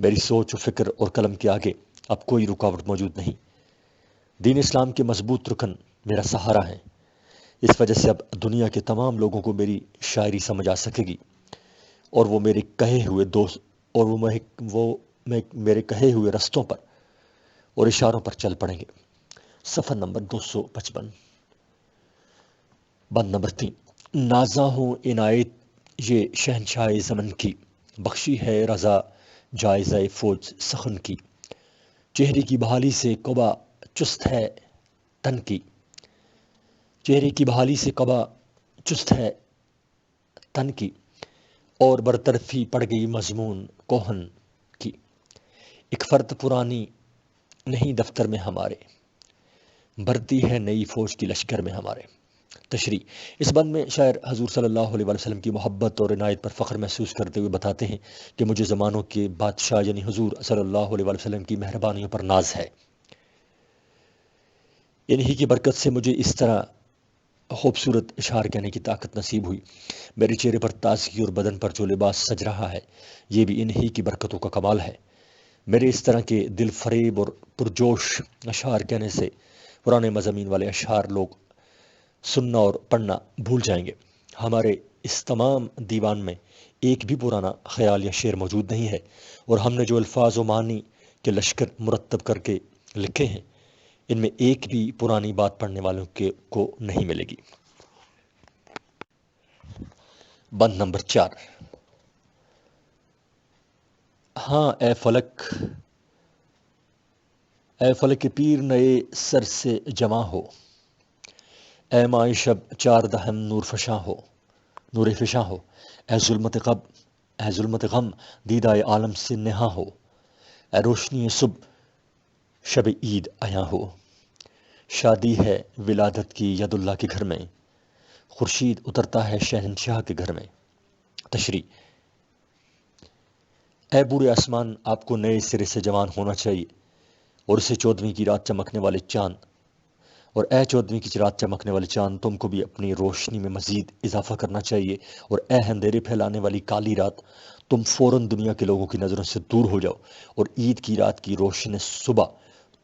میری سوچ و فکر اور قلم کے آگے اب کوئی رکاوٹ موجود نہیں۔ دین اسلام کے مضبوط رکن میرا سہارا ہیں۔ اس وجہ سے اب دنیا کے تمام لوگوں کو میری شاعری سمجھ آ سکے گی، اور وہ میرے کہے ہوئے دوست اور میرے کہے ہوئے رستوں پر اور اشاروں پر چل پڑیں گے۔ صفحہ نمبر 255۔ بند نمبر 3۔ نازاں ہوں عنایت یہ شہنشاہ زمن کی، بخشی ہے رضا جائزہ فوج سخن کی۔ چہرے کی بحالی سے قبا چست ہے تن کی، چہرے کی بحالی سے قبا چست ہے تن کی، اور برطرفی پڑ گئی مضمون کوہن کی۔ ایک فرد پرانی نہیں دفتر میں ہمارے، بھرتی ہے نئی فوج کی لشکر میں ہمارے۔ تشریح۔ اس بند میں شاعر حضور صلی اللہ علیہ وسلم کی محبت اور عنایت پر فخر محسوس کرتے ہوئے بتاتے ہیں کہ مجھے زمانوں کے بادشاہ یعنی حضور صلی اللہ علیہ وسلم کی مہربانیوں پر ناز ہے۔ انہی کی برکت سے مجھے اس طرح خوبصورت اشعار کہنے کی طاقت نصیب ہوئی۔ میرے چہرے پر تازگی اور بدن پر جو لباس سج رہا ہے، یہ بھی انہی کی برکتوں کا کمال ہے۔ میرے اس طرح کے دل فریب اور پرجوش اشعار کہنے سے پرانے مضامین والے اشعار لوگ سننا اور پڑھنا بھول جائیں گے۔ ہمارے اس تمام دیوان میں ایک بھی پرانا خیال یا شعر موجود نہیں ہے، اور ہم نے جو الفاظ و معنی کے لشکر مرتب کر کے لکھے ہیں، ان میں ایک بھی پرانی بات پڑھنے والوں کو نہیں ملے گی۔ بند نمبر 4۔ ہاں اے فلک پیر نئے سر سے جمع ہو، اے ماہ شب چار دہم نور فشاں ہو، اے ظلمت غم دیدہ عالم سے نہاں ہو، اے روشنی صبح شب عید عیاں ہو۔ شادی ہے ولادت کی ید اللہ کے گھر میں، خورشید اترتا ہے شہنشاہ کے گھر میں۔ تشریح۔ اے بوڑھے آسمان، آپ کو نئے سرے سے جوان ہونا چاہیے، اور اسے 14ویں کی رات چمکنے والے چاند اور اے 14ویں کی رات چمکنے والے چاند، تم کو بھی اپنی روشنی میں مزید اضافہ کرنا چاہیے، اور اے اندھیرے پھیلانے والی کالی رات، تم فوراً دنیا کے لوگوں کی نظروں سے دور ہو جاؤ، اور عید کی رات کی روشن صبح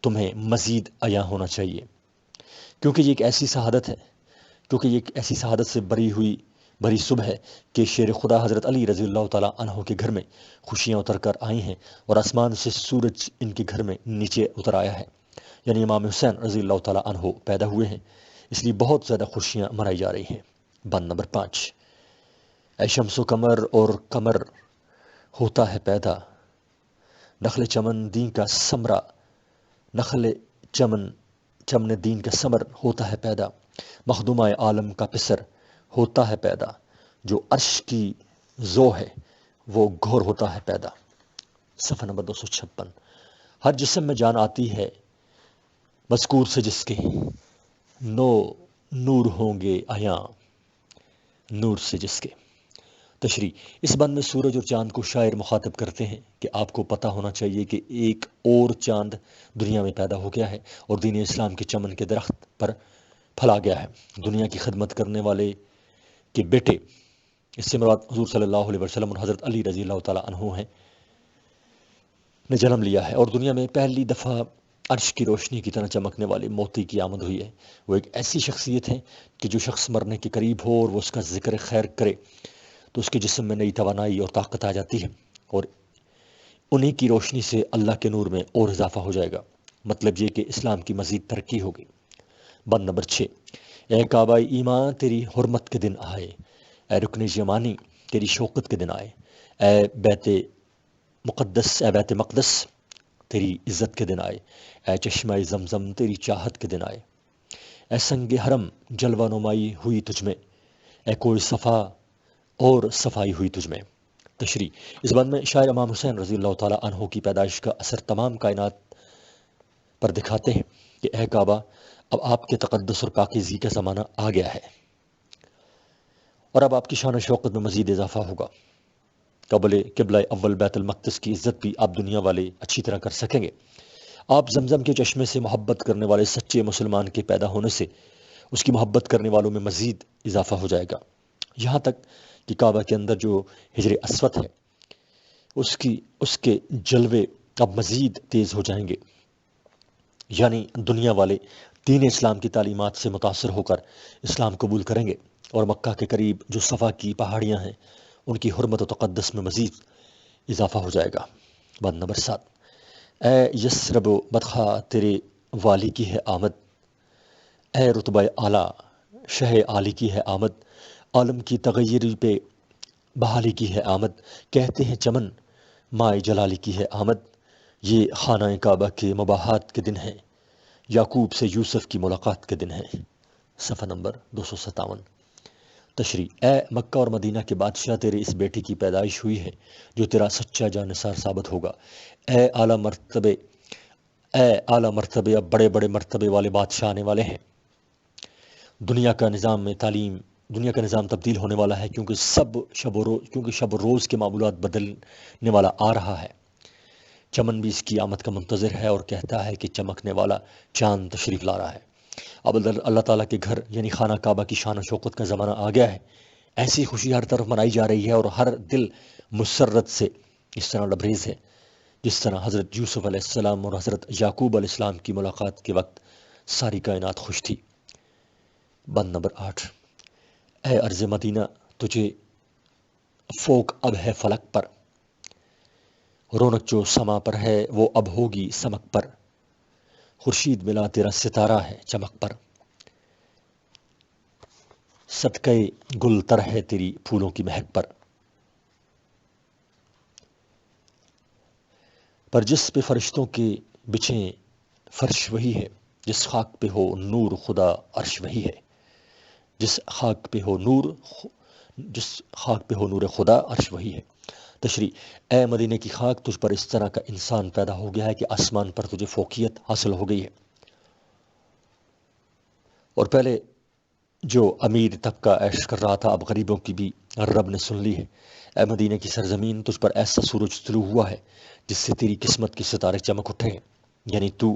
تمہیں مزید عیاں ہونا چاہیے، کیونکہ یہ ایک ایسی سعادت سے بری صبح ہے کہ شیر خدا حضرت علی رضی اللہ تعالیٰ عنہ کے گھر میں خوشیاں اتر کر آئی ہیں، اور آسمان سے سورج ان کے گھر میں نیچے اتر آیا ہے، یعنی امام حسین رضی اللہ تعالیٰ عنہ پیدا ہوئے ہیں، اس لیے بہت زیادہ خوشیاں منائی جا رہی ہیں۔ بند نمبر 5۔ اے شمس و قمر اور قمر ہوتا ہے پیدا، نخل چمن دین کا ثمرہ، نخل چمن دین کا ثمر ہوتا ہے پیدا، مخدومہ عالم کا پسر ہوتا ہے پیدا، جو عرش کی ذو ہے وہ گھور ہوتا ہے پیدا۔ صفحہ نمبر 256۔ ہر جسم میں جان آتی ہے مذکور سے جس کے، نور ہوں گے عیاں نور سے جس کے۔ تشریح۔ اس بند میں سورج اور چاند کو شاعر مخاطب کرتے ہیں کہ آپ کو پتہ ہونا چاہیے کہ ایک اور چاند دنیا میں پیدا ہو گیا ہے، اور دین اسلام کے چمن کے درخت پر پھلا گیا ہے۔ دنیا کی خدمت کرنے والے کے بیٹے، اس سے مراد حضور صلی اللہ علیہ وسلم اور حضرت علی رضی اللہ تعالیٰ عنہ ہیں، نے جنم لیا ہے، اور دنیا میں پہلی دفعہ عرش کی روشنی کی طرح چمکنے والے موتی کی آمد ہوئی ہے۔ وہ ایک ایسی شخصیت ہے کہ جو شخص مرنے کے قریب ہو اور وہ اس کا ذکر خیر کرے تو اس کے جسم میں نئی توانائی اور طاقت آ جاتی ہے، اور انہی کی روشنی سے اللہ کے نور میں اور اضافہ ہو جائے گا۔ مطلب یہ کہ اسلام کی مزید ترقی ہوگی۔ بند نمبر 6۔ اے کعبہ ایمان تیری حرمت کے دن آئے، اے رکن یمانی تیری شوکت کے دن آئے، اے بیت مقدس تیری عزت کے دن آئے، اے چشمہ زمزم تیری چاہت کے دن آئے، اے سنگ حرم جلوہ نمائی ہوئی تجھ میں، اے کوئی صفا اور صفائی ہوئی تجھ میں۔ تشریح۔ اس بند میں شاعر امام حسین رضی اللہ تعالیٰ عنہ کی پیدائش کا اثر تمام کائنات پر دکھاتے ہیں کہ اے کعبہ، اب آپ کے تقدس اور پاکیزگی کا زمانہ آ گیا ہے، اور اب آپ کی شان و شوکت میں مزید اضافہ ہوگا۔ قبلہ اول بیت المقدس کی عزت بھی آپ دنیا والے اچھی طرح کر سکیں گے۔ آپ زمزم کے چشمے سے محبت کرنے والے سچے مسلمان کے پیدا ہونے سے اس کی محبت کرنے والوں میں مزید اضافہ ہو جائے گا، یہاں تک کہ کعبہ کے اندر جو حجر اسود ہے اس کے جلوے اب مزید تیز ہو جائیں گے، یعنی دنیا والے دین اسلام کی تعلیمات سے متاثر ہو کر اسلام قبول کریں گے، اور مکہ کے قریب جو صفا کی پہاڑیاں ہیں ان کی حرمت و تقدس میں مزید اضافہ ہو جائے گا۔ بات نمبر 7، اے یسرب و بدخواہ تیرے والی کی ہے آمد، اے رتبہ اعلیٰ شہ عالی کی ہے آمد، عالم کی تغیری پہ بحالی کی ہے آمد، کہتے ہیں چمن مائے جلالی کی ہے آمد، یہ خانہ کعبہ کے مباحات کے دن ہیں، یعقوب سے یوسف کی ملاقات کے دن ہیں۔ صفحہ نمبر 257۔ تشریح، اے مکہ اور مدینہ کے بادشاہ، تیرے اس بیٹے کی پیدائش ہوئی ہے جو تیرا سچا جانثار ثابت ہوگا۔ اے اعلیٰ مرتبے، اب بڑے بڑے مرتبے والے بادشاہ آنے والے ہیں۔ دنیا کا نظام تبدیل ہونے والا ہے، کیونکہ شب و روز کے معمولات بدلنے والا آ رہا ہے۔ چمن بھی اس کی آمد کا منتظر ہے اور کہتا ہے کہ چمکنے والا چاند تشریف لا رہا ہے۔ اب اللہ تعالیٰ کے گھر یعنی خانہ کعبہ کی شان و شوکت کا زمانہ آ گیا ہے۔ ایسی خوشی ہر طرف منائی جا رہی ہے اور ہر دل مسرت سے اس طرح لبریز ہے جس طرح حضرت یوسف علیہ السلام اور حضرت یعقوب علیہ السلام کی ملاقات کے وقت ساری کائنات خوش تھی۔ بند نمبر 8، اے ارض مدینہ، تجھے فوق اب ہے فلک پر، رونق جو سما پر ہے وہ اب ہوگی سمک پر، خورشید ملا تیرا ستارہ ہے چمک پر، صدقے گل تر ہے تیری پھولوں کی مہک پر جس پہ فرشتوں کے بچھیں فرش وہی ہے، جس خاک پہ ہو نور خدا عرش وہی ہے، جس خاک پہ ہو نور خدا عرش وہی ہے۔ تشریح، اے مدینہ کی خاک، تجھ پر اس طرح کا انسان پیدا ہو گیا ہے کہ آسمان پر تجھے فوقیت حاصل ہو گئی ہے، اور پہلے جو امیر طبقہ عیش کر رہا تھا اب غریبوں کی بھی رب نے سن لی ہے۔ اے مدینہ کی سرزمین، تجھ پر ایسا سورج طلوع ہوا ہے جس سے تیری قسمت کے ستارے چمک اٹھے ہیں، یعنی تو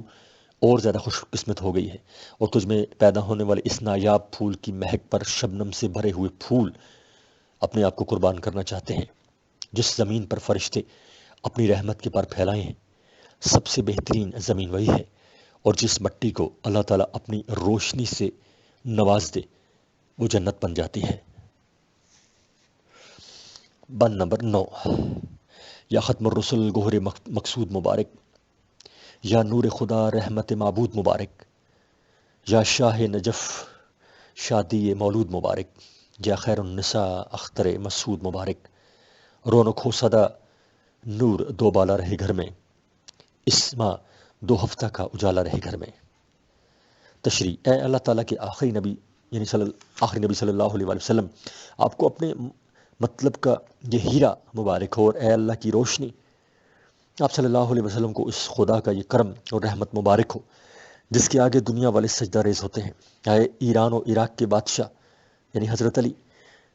اور زیادہ خوش قسمت ہو گئی ہے، اور تجھ میں پیدا ہونے والے اس نایاب پھول کی مہک پر شبنم سے بھرے ہوئے پھول اپنے آپ کو قربان کرنا چاہتے ہیں۔ جس زمین پر فرشتے اپنی رحمت کے پر پھیلائے ہیں، سب سے بہترین زمین وہی ہے، اور جس مٹی کو اللہ تعالیٰ اپنی روشنی سے نواز دے وہ جنت بن جاتی ہے۔ بند نمبر 9، یا ختم الرسل گوہر مقصود مبارک، یا نور خدا رحمت معبود مبارک، یا شاہ نجف شادی مولود مبارک، یا خیر النساء اختر مسعود مبارک، رونق ہو صدا نور دو بالا رہے گھر میں، اس ماہ 2 ہفتہ کا اجالا رہے گھر میں۔ تشریح، اے اللہ تعالیٰ کے آخری نبی یعنی آخری نبی صلی اللہ علیہ وآلہ وسلم، آپ کو اپنے مطلب کا یہ ہیرا مبارک ہو، اور اے اللہ کی روشنی، آپ صلی اللہ علیہ وسلم کو اس خدا کا یہ کرم اور رحمت مبارک ہو جس کے آگے دنیا والے سجدہ ریز ہوتے ہیں۔ اے ایران و عراق کے بادشاہ یعنی حضرت علی،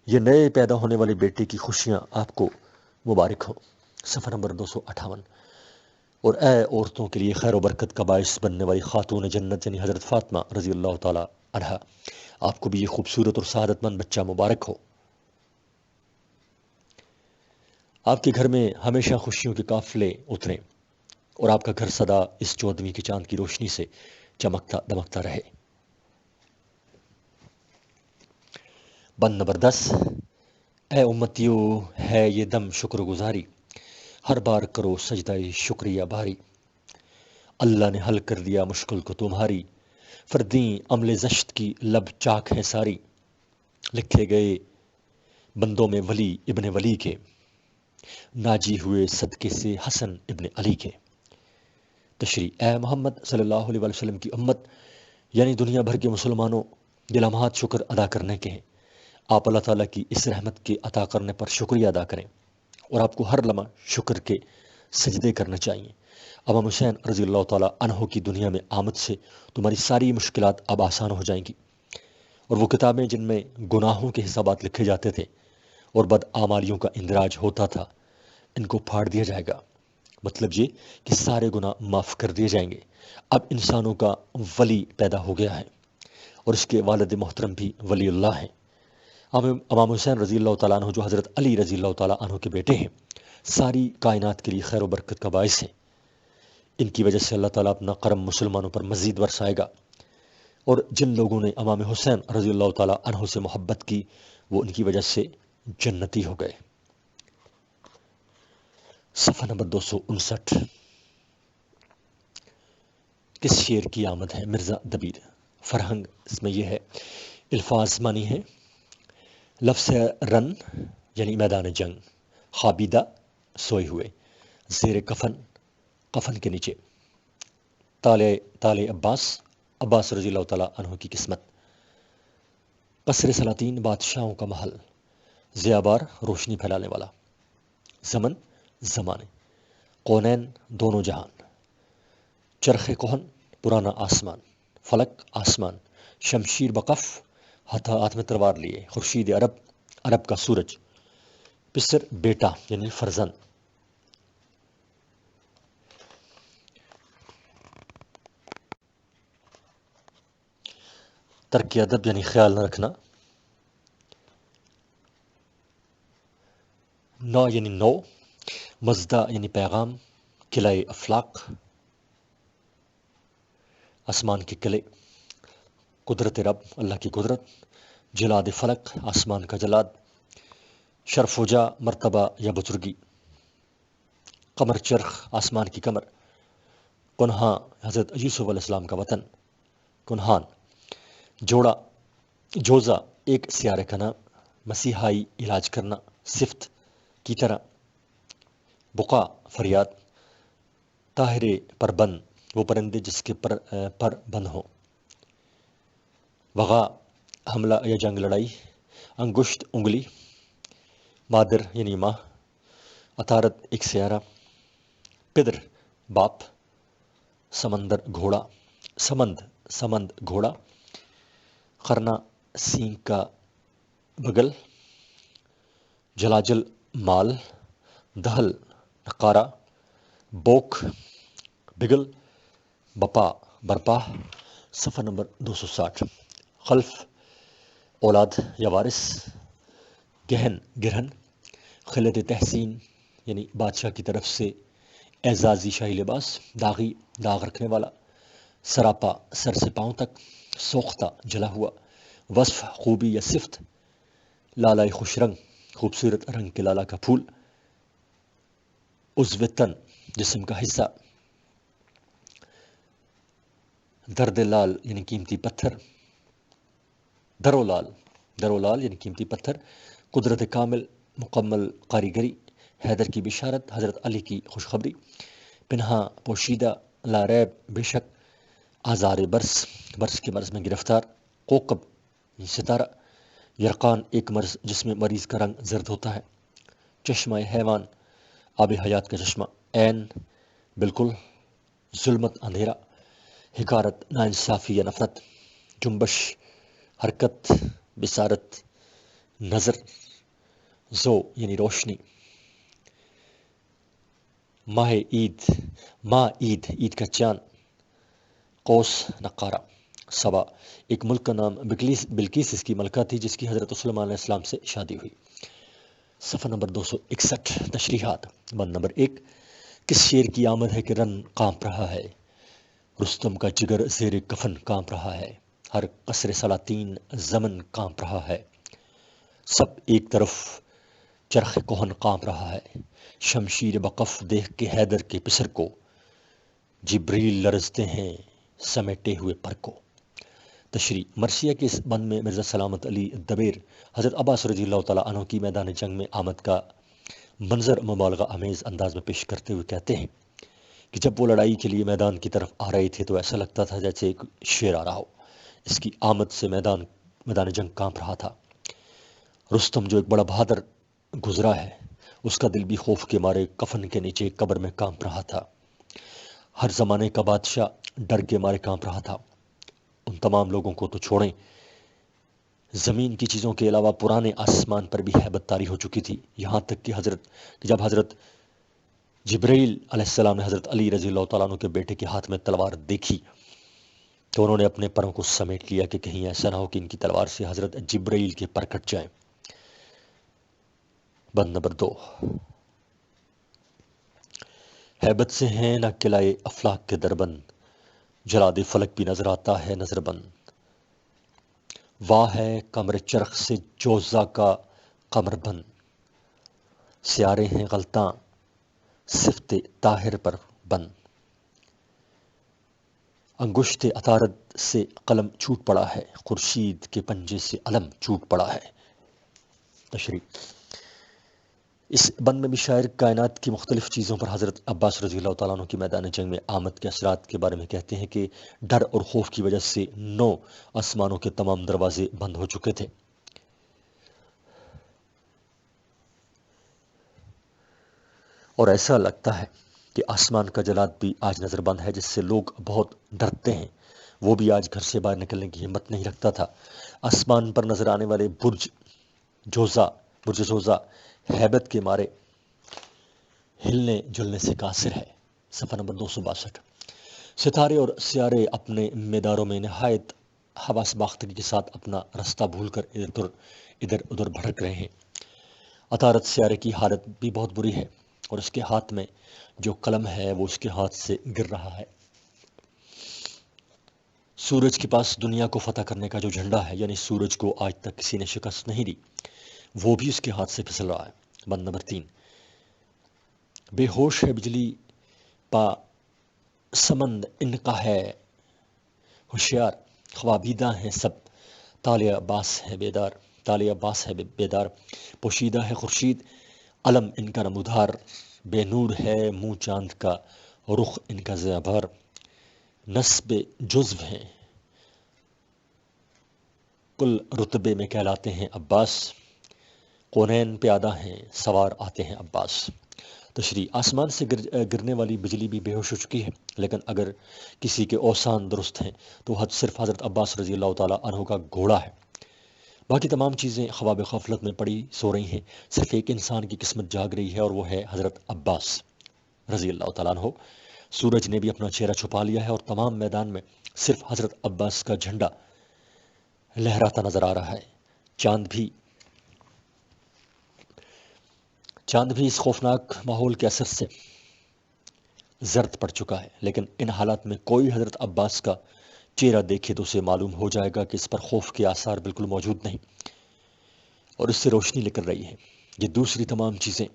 یہ نئے پیدا ہونے والے بیٹے کی خوشیاں آپ کو مبارک ہو۔ صفحہ نمبر 258۔ اور اے عورتوں کے لیے خیر و برکت کا باعث بننے والی خاتون جنت یعنی حضرت فاطمہ رضی اللہ تعالیٰ عنہا، آپ کو بھی یہ خوبصورت اور سعادت مند بچہ مبارک ہو۔ آپ کے گھر میں ہمیشہ خوشیوں کے قافلے اتریں اور آپ کا گھر سدا اس 14ویں کے چاند کی روشنی سے چمکتا دمکتا رہے۔ بند نمبر 10، اے امتیو ہے یہ دم شکر گزاری، ہر بار کرو سجدہ شکریہ باری، اللہ نے حل کر دیا مشکل کو تمہاری، فردیں عمل زشت کی لب چاک ہے ساری، لکھے گئے بندوں میں ولی ابن ولی کے، ناجی ہوئے صدقے سے حسن ابن علی کے۔ تشریح، اے محمد صلی اللہ علیہ وسلم کی امت یعنی دنیا بھر کے مسلمانوں، یہ لمحات شکر ادا کرنے کے ہیں۔ آپ اللہ تعالیٰ کی اس رحمت کے عطا کرنے پر شکریہ ادا کریں، اور آپ کو ہر لمحہ شکر کے سجدے کرنے چاہیے۔ امام حسین رضی اللہ تعالیٰ عنہ کی دنیا میں آمد سے تمہاری ساری مشکلات اب آسان ہو جائیں گی، اور وہ کتابیں جن میں گناہوں کے حسابات لکھے جاتے تھے اور بدعمالیوں کا اندراج ہوتا تھا، ان کو پھاڑ دیا جائے گا۔ مطلب یہ کہ سارے گناہ معاف کر دیے جائیں گے۔ اب انسانوں کا ولی پیدا ہو گیا ہے، اور اس کے والد محترم بھی ولی اللہ ہیں۔ امام حسین رضی اللہ تعالیٰ عنہ جو حضرت علی رضی اللہ تعالیٰ عنہ کے بیٹے ہیں، ساری کائنات کے لیے خیر و برکت کا باعث ہیں. ان کی وجہ سے اللہ تعالیٰ اپنا کرم مسلمانوں پر مزید برسائے گا، اور جن لوگوں نے امام حسین رضی اللہ تعالیٰ عنہ سے محبت کی وہ ان کی وجہ سے جنتی ہو گئے. صفحہ نمبر 259. کس شعر کی آمد ہے؟ مرزا دبیر. فرہنگ اس میں یہ ہے، الفاظ معنی ہے لفظ رن یعنی میدان جنگ، خوابیدہ سوئے ہوئے، زیر کفن کفن کے نیچے، تالے عباس رضی اللہ تعالیٰ عنہ کی قسمت، قصر سلاطین بادشاہوں کا محل، ضیابار روشنی پھیلانے والا، زمن زمانے، کونین دونوں جہان، چرخ کہن پرانا آسمان، فلک آسمان، شمشیر بقف ہاتھ میں تلوار لیے، خورشید عرب کا سورج، پسر بیٹا یعنی فرزند، ترک ادب یعنی خیال نہ رکھنا، نو یعنی نو، مزدہ یعنی پیغام، قلعہ افلاق آسمان کے قلعے، قدرت رب اللہ کی قدرت، جلاد فلک آسمان کا جلاد، شرف و جا مرتبہ یا بزرگی، قمر چرخ آسمان کی قمر، کنہاں حضرت یوسف علیہ السلام کا وطن، کنہان، جوزہ ایک سیارے کا نام، مسیحائی علاج کرنا، صفت کی طرح، بقا فریاد، طاہرے پر بند وہ پرندے جس کے پر بند ہو، وغا حملہ یا جنگ لڑائی، انگشت انگلی، مادر یعنی ماں، عطارد ایک سیارہ، پدر باپ، سمند گھوڑا، قرنا سینگ کا بغل، جلاجل مال، دہل نقارہ، بوک بگل، بپا برپا. صفحہ نمبر 260. خلف اولاد یا وارث، گرہن، خلت تحسین یعنی بادشاہ کی طرف سے اعزازی شاہی لباس، داغی داغ رکھنے والا، سراپا سر سے پاؤں تک، سوختہ جلا ہوا، وصف خوبی یا صفت، لالائے خوش رنگ خوبصورت رنگ کے لالا کا پھول، عضوتن جسم کا حصہ، درد لال یعنی قیمتی پتھر، درولال یعنی قیمتی پتھر، قدرت کامل مکمل کاریگری، حیدر کی بشارت، حضرت علی کی خوشخبری، پنہا پوشیدہ، لا ریب بے شک، آزار برس کے مرض میں گرفتار، کوکب یعنی ستارہ، یرقان ایک مرض جس میں مریض کا رنگ زرد ہوتا ہے، چشمہ حیوان آب حیات کا چشمہ، عین بالکل، ظلمت اندھیرا، حکارت ناانصافی یا نفرت، جنبش حرکت، بصارت نظر، زو یعنی روشنی، ماہ عید کا چاند، قوس نقارہ، سبا ایک ملک کا نام، بلقیس اس کی ملکہ تھی جس کی حضرت سلیمان علیہ السلام سے شادی ہوئی. صفحہ نمبر 261. تشریحات. بند نمبر 1. کس شعر کی آمد ہے کہ رن کانپ رہا ہے؟ رستم کا جگر زیر کفن کانپ رہا ہے، ہر قصر سلاطین زمن کانپ رہا ہے، سب ایک طرف چرخ کہن کانپ رہا ہے، شمشیر بقف دیکھ کے حیدر کے پسر کو، جبریل لرزتے ہیں سمیٹے ہوئے پر کو. تشریح. مرثیہ کے اس بند میں مرزا سلامت علی دبیر حضرت عباس رضی اللہ تعالیٰ عنہ کی میدان جنگ میں آمد کا منظر مبالغہ آمیز انداز میں پیش کرتے ہوئے کہتے ہیں کہ جب وہ لڑائی کے لیے میدان کی طرف آ رہے تھے تو ایسا لگتا تھا جیسے ایک شیر آ رہا ہو، اس کی آمد سے میدان جنگ کانپ رہا تھا. رستم جو ایک بڑا بہادر گزرا ہے، اس کا دل بھی خوف کے مارے کفن کے نیچے قبر میں کانپ رہا تھا. ہر زمانے کا بادشاہ ڈر کے مارے کانپ رہا تھا. ان تمام لوگوں کو تو چھوڑیں، زمین کی چیزوں کے علاوہ پرانے آسمان پر بھی ہیبت طاری ہو چکی تھی، یہاں تک کہ جب حضرت جبرائیل علیہ السلام نے حضرت علی رضی اللہ تعالیٰ عنہ کے بیٹے کے ہاتھ میں تلوار دیکھی تو انہوں نے اپنے پروں کو سمیٹ لیا کہ کہیں ایسا نہ ہو کہ ان کی تلوار سے حضرت جبرائیل کے پر کٹ جائیں. بند نمبر 2. ہیبت سے ہیں نہ قلعے افلاک کے دربند، جلاد فلک بھی نظر آتا ہے نظر بند۔ واہ ہے کمر چرخ سے جوزا کا قمر بند، سیارے ہیں غلطاں صفت طاہر پر بند۔ انگشت عطارد سے قلم چھوٹ پڑا ہے، خورشید کے پنجے سے علم چھوٹ پڑا ہے۔ تشریح۔ اس بند میں بھی شاعر کائنات کی مختلف چیزوں پر حضرت عباس رضی اللہ تعالیٰ عنہ کی میدان جنگ میں آمد کے اثرات کے بارے میں کہتے ہیں کہ ڈر اور خوف کی وجہ سے 9 آسمانوں کے تمام دروازے بند ہو چکے تھے، اور ایسا لگتا ہے کہ آسمان کا جلاد بھی آج نظر بند ہے، جس سے لوگ بہت ڈرتے ہیں، وہ بھی آج گھر سے باہر نکلنے کی ہمت نہیں رکھتا تھا۔ آسمان پر نظر آنے والے برج جوزا ہیبت کے مارے ہلنے جلنے سے قاصر ہے۔ صفحہ نمبر 262۔ ستارے اور سیارے اپنے میداروں میں نہایت حواس باختگی کے ساتھ اپنا رستہ بھول کر ادھر ادھر بھٹک رہے ہیں۔ عطارد سیارے کی حالت بھی بہت بری ہے، اور اس کے ہاتھ میں جو قلم ہے وہ اس کے ہاتھ سے گر رہا ہے۔ سورج کے پاس دنیا کو فتح کرنے کا جو جھنڈا ہے، یعنی سورج کو آج تک کسی نے شکست نہیں دی، وہ بھی اس کے ہاتھ سے پھسل رہا ہے۔ بند نمبر 3۔ بے ہوش ہے بجلی پا سمند ان کا ہے ہوشیار، خوابیدہ ہیں سب طالع باس ہے بیدار، پوشیدہ ہے خورشید علم ان کا نمودار، بے نور ہے منہ چاند کا رخ ان کا زیبار، نسب جزو ہیں کل رتبے میں کہلاتے ہیں عباس، کونین پیادہ ہیں سوار آتے ہیں عباس۔ تشریح۔ آسمان سے گرنے والی بجلی بھی بے ہوش ہو چکی ہے، لیکن اگر کسی کے اوسان درست ہیں تو حد صرف حضرت عباس رضی اللہ تعالیٰ عنہ کا گھوڑا ہے۔ باقی تمام چیزیں خواب غفلت میں پڑی سو رہی ہیں، صرف ایک انسان کی قسمت جاگ رہی ہے، اور وہ ہے حضرت عباس رضی اللہ تعالیٰ عنہ۔ سورج نے بھی اپنا چہرہ چھپا لیا ہے، اور تمام میدان میں صرف حضرت عباس کا جھنڈا لہراتا نظر آ رہا ہے۔ چاند بھی اس خوفناک ماحول کے اثر سے زرد پڑ چکا ہے، لیکن ان حالات میں کوئی حضرت عباس کا چہرہ دیکھے تو اسے معلوم ہو جائے گا کہ اس پر خوف کے آثار بالکل موجود نہیں، اور اس سے روشنی نکل رہی ہے۔ یہ دوسری تمام چیزیں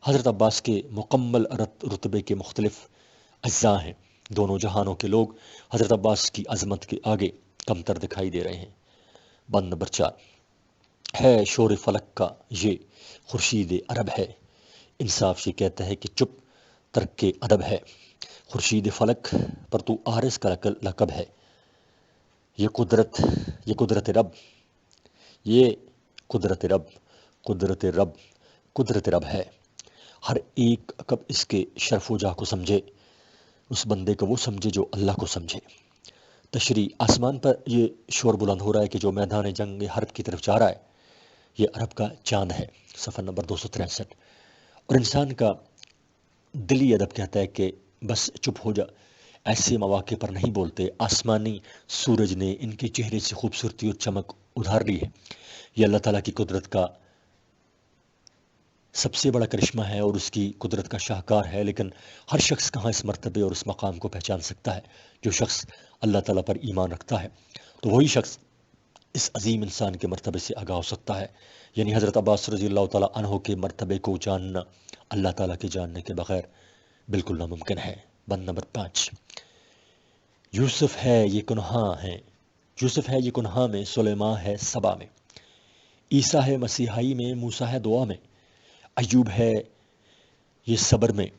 حضرت عباس کے مکمل رتبے کے مختلف اجزاء ہیں۔ دونوں جہانوں کے لوگ حضرت عباس کی عظمت کے آگے کمتر دکھائی دے رہے ہیں۔ بند نمبر 4۔ ہے شور فلک کا یہ خورشید عرب ہے، انصاف یہ کہتا ہے کہ چپ ترک ادب ہے، خورشید فلک پر تو عارض کا لقب ہے، یہ قدرت رب ہے، ہر ایک کب اس کے شرف و جاہ کو سمجھے، اس بندے کو وہ سمجھے جو اللہ کو سمجھے۔ تشریح۔ آسمان پر یہ شور بلند ہو رہا ہے کہ جو میدان جنگ حرب کی طرف جا رہا ہے یہ عرب کا چاند ہے۔ صفحہ نمبر 263۔ اور انسان کا دلی ادب کہتا ہے کہ بس چپ ہو جا، ایسے مواقع پر نہیں بولتے۔ آسمانی سورج نے ان کے چہرے سے خوبصورتی اور چمک ادھار لی ہے، یہ اللہ تعالیٰ کی قدرت کا سب سے بڑا کرشمہ ہے اور اس کی قدرت کا شاہکار ہے، لیکن ہر شخص کہاں اس مرتبے اور اس مقام کو پہچان سکتا ہے؟ جو شخص اللہ تعالیٰ پر ایمان رکھتا ہے تو وہی شخص اس عظیم انسان کے مرتبے سے آگاہ ہو سکتا ہے، یعنی حضرت عباس رضی اللہ تعالیٰ عنہ کے مرتبے کو جاننا اللہ تعالیٰ کے جاننے کے بغیر بالکل ناممکن ہے۔ بند نمبر 5۔ یوسف ہے یہ کنہاں میں، سلیمان ہے سبا میں، عیسیٰ ہے مسیحائی میں، موسیٰ ہے دعا میں، ایوب ہے یہ صبر میں،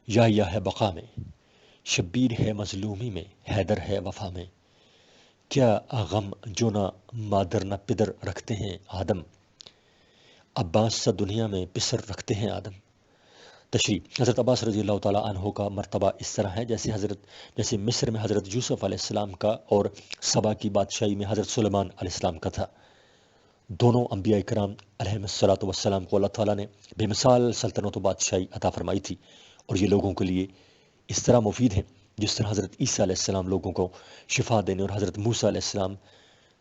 یا ہے بقا میں، شبیر ہے مظلومی میں، حیدر ہے وفا میں، کیا غم جو نہ مادر نہ پدر رکھتے ہیں آدم، عباس سا دنیا میں پسر رکھتے ہیں آدم۔ تشریح۔ حضرت عباس رضی اللہ تعالیٰ عنہ کا مرتبہ اس طرح ہے جیسے مصر میں حضرت یوسف علیہ السلام کا اور سبا کی بادشاہی میں حضرت سلیمان علیہ السلام کا تھا۔ دونوں انبیاء کرام علیہم الصلاۃ والسلام کو اللہ تعالیٰ نے بے مثال سلطنت و بادشاہی عطا فرمائی تھی، اور یہ لوگوں کے لیے اس طرح مفید ہیں جس طرح حضرت عیسیٰ علیہ السلام لوگوں کو شفا دینے اور حضرت موسیٰ علیہ السلام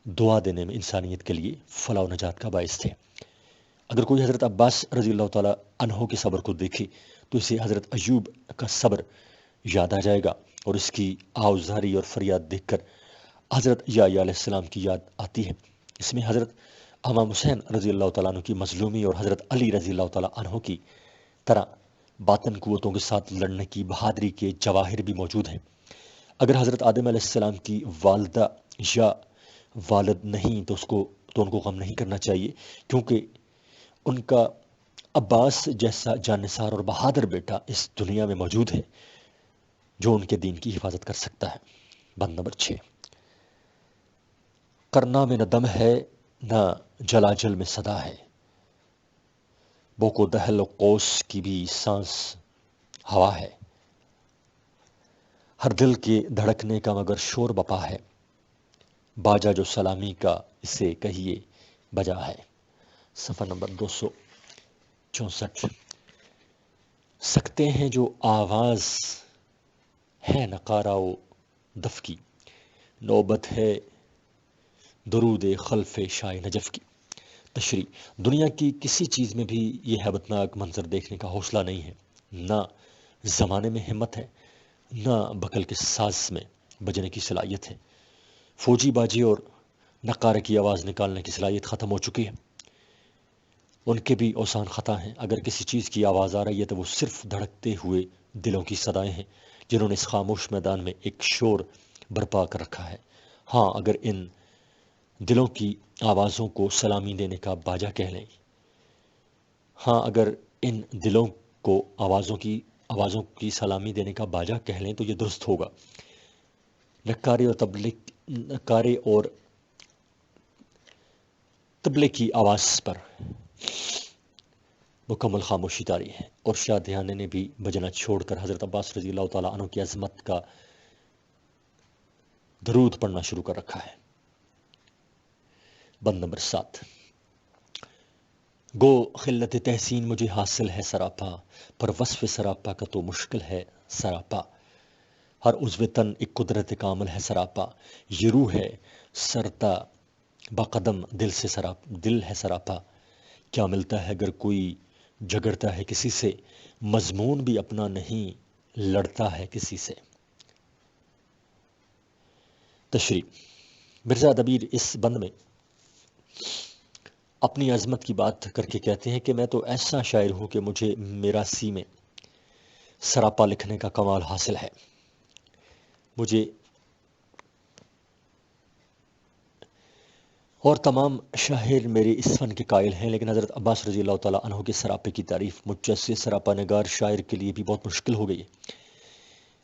دعا دینے میں انسانیت کے لیے فلاح و نجات کا باعث تھے۔ اگر کوئی حضرت عباس رضی اللہ تعالیٰ عنہ کے صبر کو دیکھے تو اسے حضرت ایوب کا صبر یاد آ جائے گا، اور اس کی آوزاری اور فریاد دیکھ کر حضرت یحییٰ علیہ السلام کی یاد آتی ہے۔ اس میں حضرت امام حسین رضی اللہ تعالیٰ عنہ کی مظلومی اور حضرت علی رضی اللہ تعالیٰ عنہ کی طرح باطن قوتوں کے ساتھ لڑنے کی بہادری کے جواہر بھی موجود ہیں۔ اگر حضرت آدم علیہ السلام کی والدہ یا والد نہیں تو ان کو غم نہیں کرنا چاہیے، کیونکہ ان کا عباس جیسا جانثار اور بہادر بیٹا اس دنیا میں موجود ہے جو ان کے دین کی حفاظت کر سکتا ہے۔ بند نمبر 6، کرنا میں نہ دم ہے نہ جلاجل میں صدا ہے، بوک و دہل و قوس کی بھی سانس ہوا ہے، ہر دل کے دھڑکنے کا مگر شور بپا ہے، باجا جو سلامی کا اسے کہیے بجا ہے۔ صفحہ نمبر 264۔ سکتے ہیں جو آواز ہے نقارہ و دف کی، نوبت ہے درود خلف شاہ نجف کی۔ تشریح، دنیا کی کسی چیز میں بھی یہ ہیبتناک منظر دیکھنے کا حوصلہ نہیں ہے، نہ زمانے میں ہمت ہے، نہ بکل کے ساز میں بجنے کی صلاحیت ہے۔ فوجی باجی اور نقارے کی آواز نکالنے کی صلاحیت ختم ہو چکی ہے، ان کے بھی اوسان خطا ہیں۔ اگر کسی چیز کی آواز آ رہی ہے تو وہ صرف دھڑکتے ہوئے دلوں کی صدائیں ہیں جنہوں نے اس خاموش میدان میں ایک شور برپا کر رکھا ہے۔ ہاں، اگر ان دلوں کی آوازوں کو سلامی دینے کا باجا کہہ لیں، ہاں اگر ان دلوں کو آوازوں کی سلامی دینے کا باجا کہہ لیں تو یہ درست ہوگا۔ نکارے اور تبلے کی آواز پر مکمل خاموشی طاری ہے، اور شاہ دھیانے نے بھی بجنا چھوڑ کر حضرت عباس رضی اللہ تعالیٰ عنہ کی عظمت کا درود پڑھنا شروع کر رکھا ہے۔ بند نمبر 7، گو خلت تحسین مجھے حاصل ہے سراپا، پر وصف سراپا کا تو مشکل ہے سراپا، ہر عضو تن ایک قدرت کامل ہے سراپا، یہ روح ہے سرتا بقدم دل ہے سراپا، کیا ملتا ہے اگر کوئی جھگڑتا ہے کسی سے، مضمون بھی اپنا نہیں لڑتا ہے کسی سے۔ تشریح، مرزا دبیر اس بند میں اپنی عظمت کی بات کر کے کہتے ہیں کہ میں تو ایسا شاعر ہوں کہ مجھے میراثی میں سراپا لکھنے کا کمال حاصل ہے، مجھے اور تمام شاعر میرے اس فن کے قائل ہیں، لیکن حضرت عباس رضی اللہ تعالیٰ عنہ کے سراپے کی تعریف مجھ جیسے سراپا نگار شاعر کے لیے بھی بہت مشکل ہو گئی ہے۔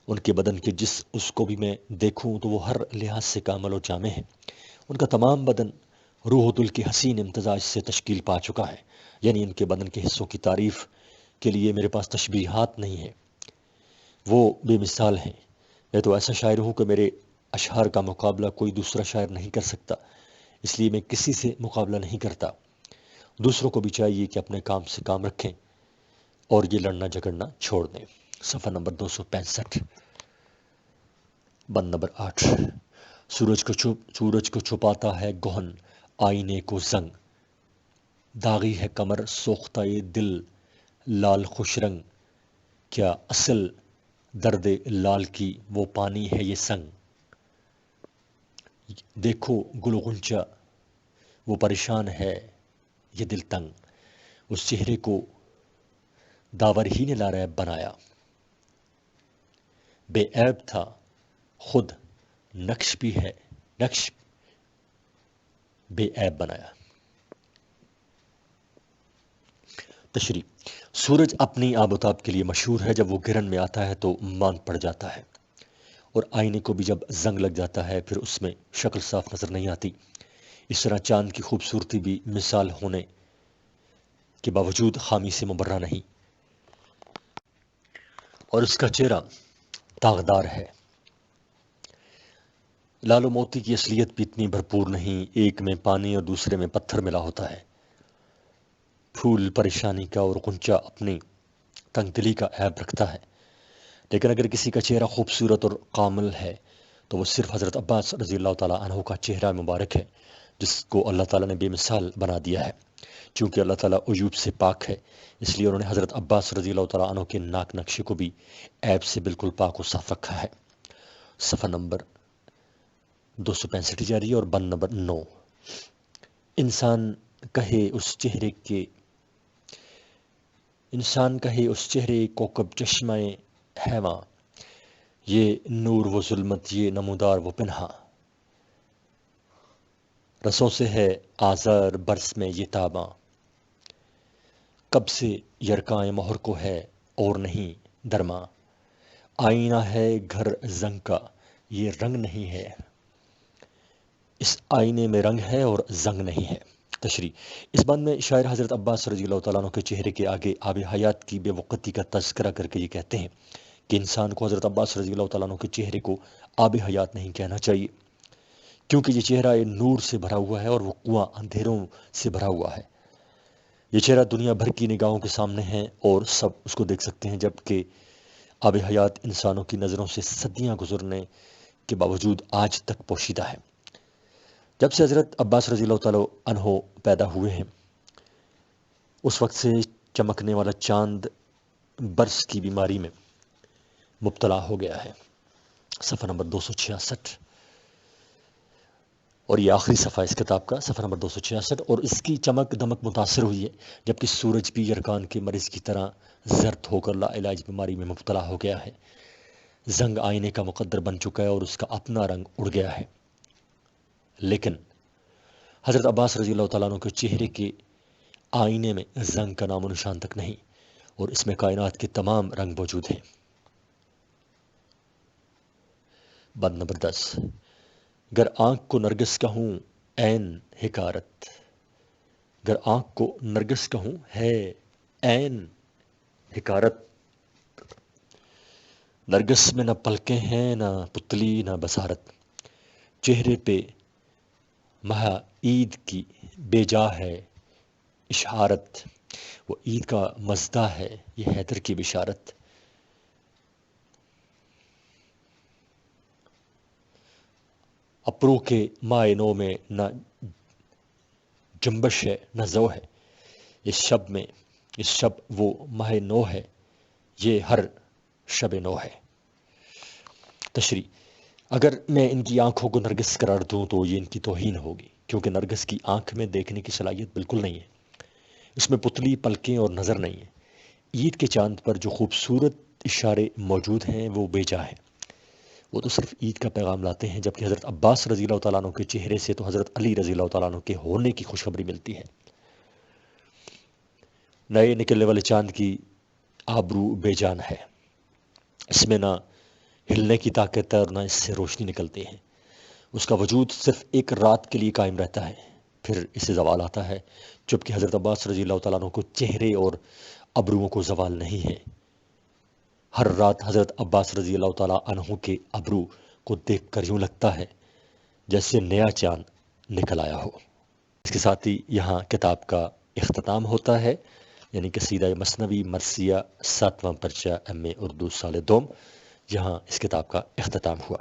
ان کے بدن کے اس کو بھی میں دیکھوں تو وہ ہر لحاظ سے کامل و جامع ہے، ان کا تمام بدن روح و دل کے حسین امتزاج سے تشکیل پا چکا ہے، یعنی ان کے بدن کے حصوں کی تعریف کے لیے میرے پاس تشبیہات نہیں ہیں، وہ بے مثال ہیں۔ میں تو ایسا شاعر ہوں کہ میرے اشعار کا مقابلہ کوئی دوسرا شاعر نہیں کر سکتا، اس لیے میں کسی سے مقابلہ نہیں کرتا۔ دوسروں کو بھی چاہیے کہ اپنے کام سے کام رکھیں اور یہ لڑنا جھگڑنا چھوڑ دیں۔ صفحہ نمبر 265۔ بند نمبر 8، سورج کو چھپاتا ہے گہن آئینے کو زنگ، داغی ہے کمر سوختہ دل لال خوش رنگ، کیا اصل درد لال کی وہ پانی ہے یہ سنگ، دیکھو گل و غنچہ وہ پریشان ہے یہ دل تنگ، اس چہرے کو داور ہی نے لاریب بنایا، بے عیب تھا خود نقش بے عیب بنایا۔ تشریح، سورج اپنی آب و تاب کے لیے مشہور ہے، جب وہ گرہن میں آتا ہے تو ماند پڑ جاتا ہے، اور آئینے کو بھی جب زنگ لگ جاتا ہے پھر اس میں شکل صاف نظر نہیں آتی۔ اس طرح چاند کی خوبصورتی بھی مثال ہونے کے باوجود خامی سے مبرہ نہیں، اور اس کا چہرہ داغدار ہے۔ لال و موتی کی اصلیت بھی اتنی بھرپور نہیں، ایک میں پانی اور دوسرے میں پتھر ملا ہوتا ہے۔ پھول پریشانی کا اور غنچہ اپنی تنگ دلی کا عیب رکھتا ہے، لیکن اگر کسی کا چہرہ خوبصورت اور کامل ہے تو وہ صرف حضرت عباس رضی اللہ تعالیٰ عنہ کا چہرہ مبارک ہے، جس کو اللہ تعالیٰ نے بے مثال بنا دیا ہے۔ چونکہ اللہ تعالیٰ عیوب سے پاک ہے، اس لیے انہوں نے حضرت عباس رضی اللہ تعالیٰ عنہ کے ناک نقشے کو بھی عیب سے بالکل پاک و صاف رکھا ہے۔ صفحہ نمبر 265 جاری ہے اور بند نمبر 9۔ انسان کہے اس چہرے کوکب چشمہ حیواں، یہ نور و ظلمت، یہ نمودار و پنہا، رسوں سے ہے آزار برس میں یہ تاباں، کب سے یرکائیں مہر کو ہے اور نہیں درما، آئینہ ہے گھر زنگ کا یہ رنگ نہیں ہے، اس آئینے میں رنگ ہے اور زنگ نہیں ہے۔ تشریح: اس بند میں شاعر حضرت عباس رضی اللہ تعالیٰ عنہ کے چہرے کے آگے آب حیات کی بے وقتی کا تذکرہ کر کے یہ کہتے ہیں کہ انسان کو حضرت عباس رضی اللہ تعالیٰ عنہ کے چہرے کو آب حیات نہیں کہنا چاہیے، کیونکہ یہ چہرہ نور سے بھرا ہوا ہے اور وہ کنواں اندھیروں سے بھرا ہوا ہے۔ یہ چہرہ دنیا بھر کی نگاہوں کے سامنے ہے اور سب اس کو دیکھ سکتے ہیں، جبکہ آب حیات انسانوں کی نظروں سے صدیاں گزرنے کے باوجود آج تک پوشیدہ ہے۔ جب سے حضرت عباس رضی اللہ تعالیٰ عنہ پیدا ہوئے ہیں، اس وقت سے چمکنے والا چاند برس کی بیماری میں مبتلا ہو گیا ہے۔ صفحہ نمبر 266 اور یہ آخری صفحہ اس کتاب کا، صفحہ نمبر 266، اور اس کی چمک دمک متاثر ہوئی ہے، جبکہ سورج بھی یرکان کے مریض کی طرح زرد ہو کر لا علاج بیماری میں مبتلا ہو گیا ہے۔ زنگ آئینے کا مقدر بن چکا ہے اور اس کا اپنا رنگ اڑ گیا ہے، لیکن حضرت عباس رضی اللہ تعالیٰ عنہ کے چہرے کے آئینے میں زنگ کا نام و نشان تک نہیں، اور اس میں کائنات کے تمام رنگ موجود ہیں۔ بند نمبر 10۔ گر آنکھ کو نرگس کہوں عین حکارت، گر آنکھ کو نرگس کہوں ہے عین حکارت، نرگس میں نہ پلکیں ہیں نہ پتلی نہ بصارت، چہرے پہ مہا عید کی بے جا ہے اشارت، وہ عید کا مزدہ ہے یہ حیدر کی بشارت، اپرو کے مائے نو میں نہ جنبش ہے نہ زو ہے، اس شب وہ ماہ نو ہے یہ ہر شب نو ہے۔ تشریح: اگر میں ان کی آنکھوں کو نرگس قرار دوں تو یہ ان کی توہین ہوگی، کیونکہ نرگس کی آنکھ میں دیکھنے کی صلاحیت بالکل نہیں ہے، اس میں پتلی پلکیں اور نظر نہیں ہے۔ عید کے چاند پر جو خوبصورت اشارے موجود ہیں وہ بے جا ہیں، وہ تو صرف عید کا پیغام لاتے ہیں، جبکہ حضرت عباس رضی اللہ تعالیٰ عنہ کے چہرے سے تو حضرت علی رضی اللہ تعالیٰ عنہ کے ہونے کی خوشخبری ملتی ہے۔ نئے نکلنے والے چاند کی آبرو بے جان ہے، اس میں نہ ہلنے کی طاقت ہے اور نہ اس سے روشنی نکلتی ہے، اس کا وجود صرف ایک رات کے لیے قائم رہتا ہے، پھر اسے زوال آتا ہے، جبکہ حضرت عباس رضی اللہ تعالیٰ عنہ کو چہرے اور ابروؤں کو زوال نہیں ہے۔ ہر رات حضرت عباس رضی اللہ تعالیٰ عنہ کے ابرو کو دیکھ کر یوں لگتا ہے جیسے نیا چاند نکل آیا ہو۔ اس کے ساتھ ہی یہاں کتاب کا اختتام ہوتا ہے، یعنی قصیدہ مثنوی مرثیہ 7واں پرچہ ایم اے اردو سال دوم، جہاں اس کتاب کا اختتام ہوا۔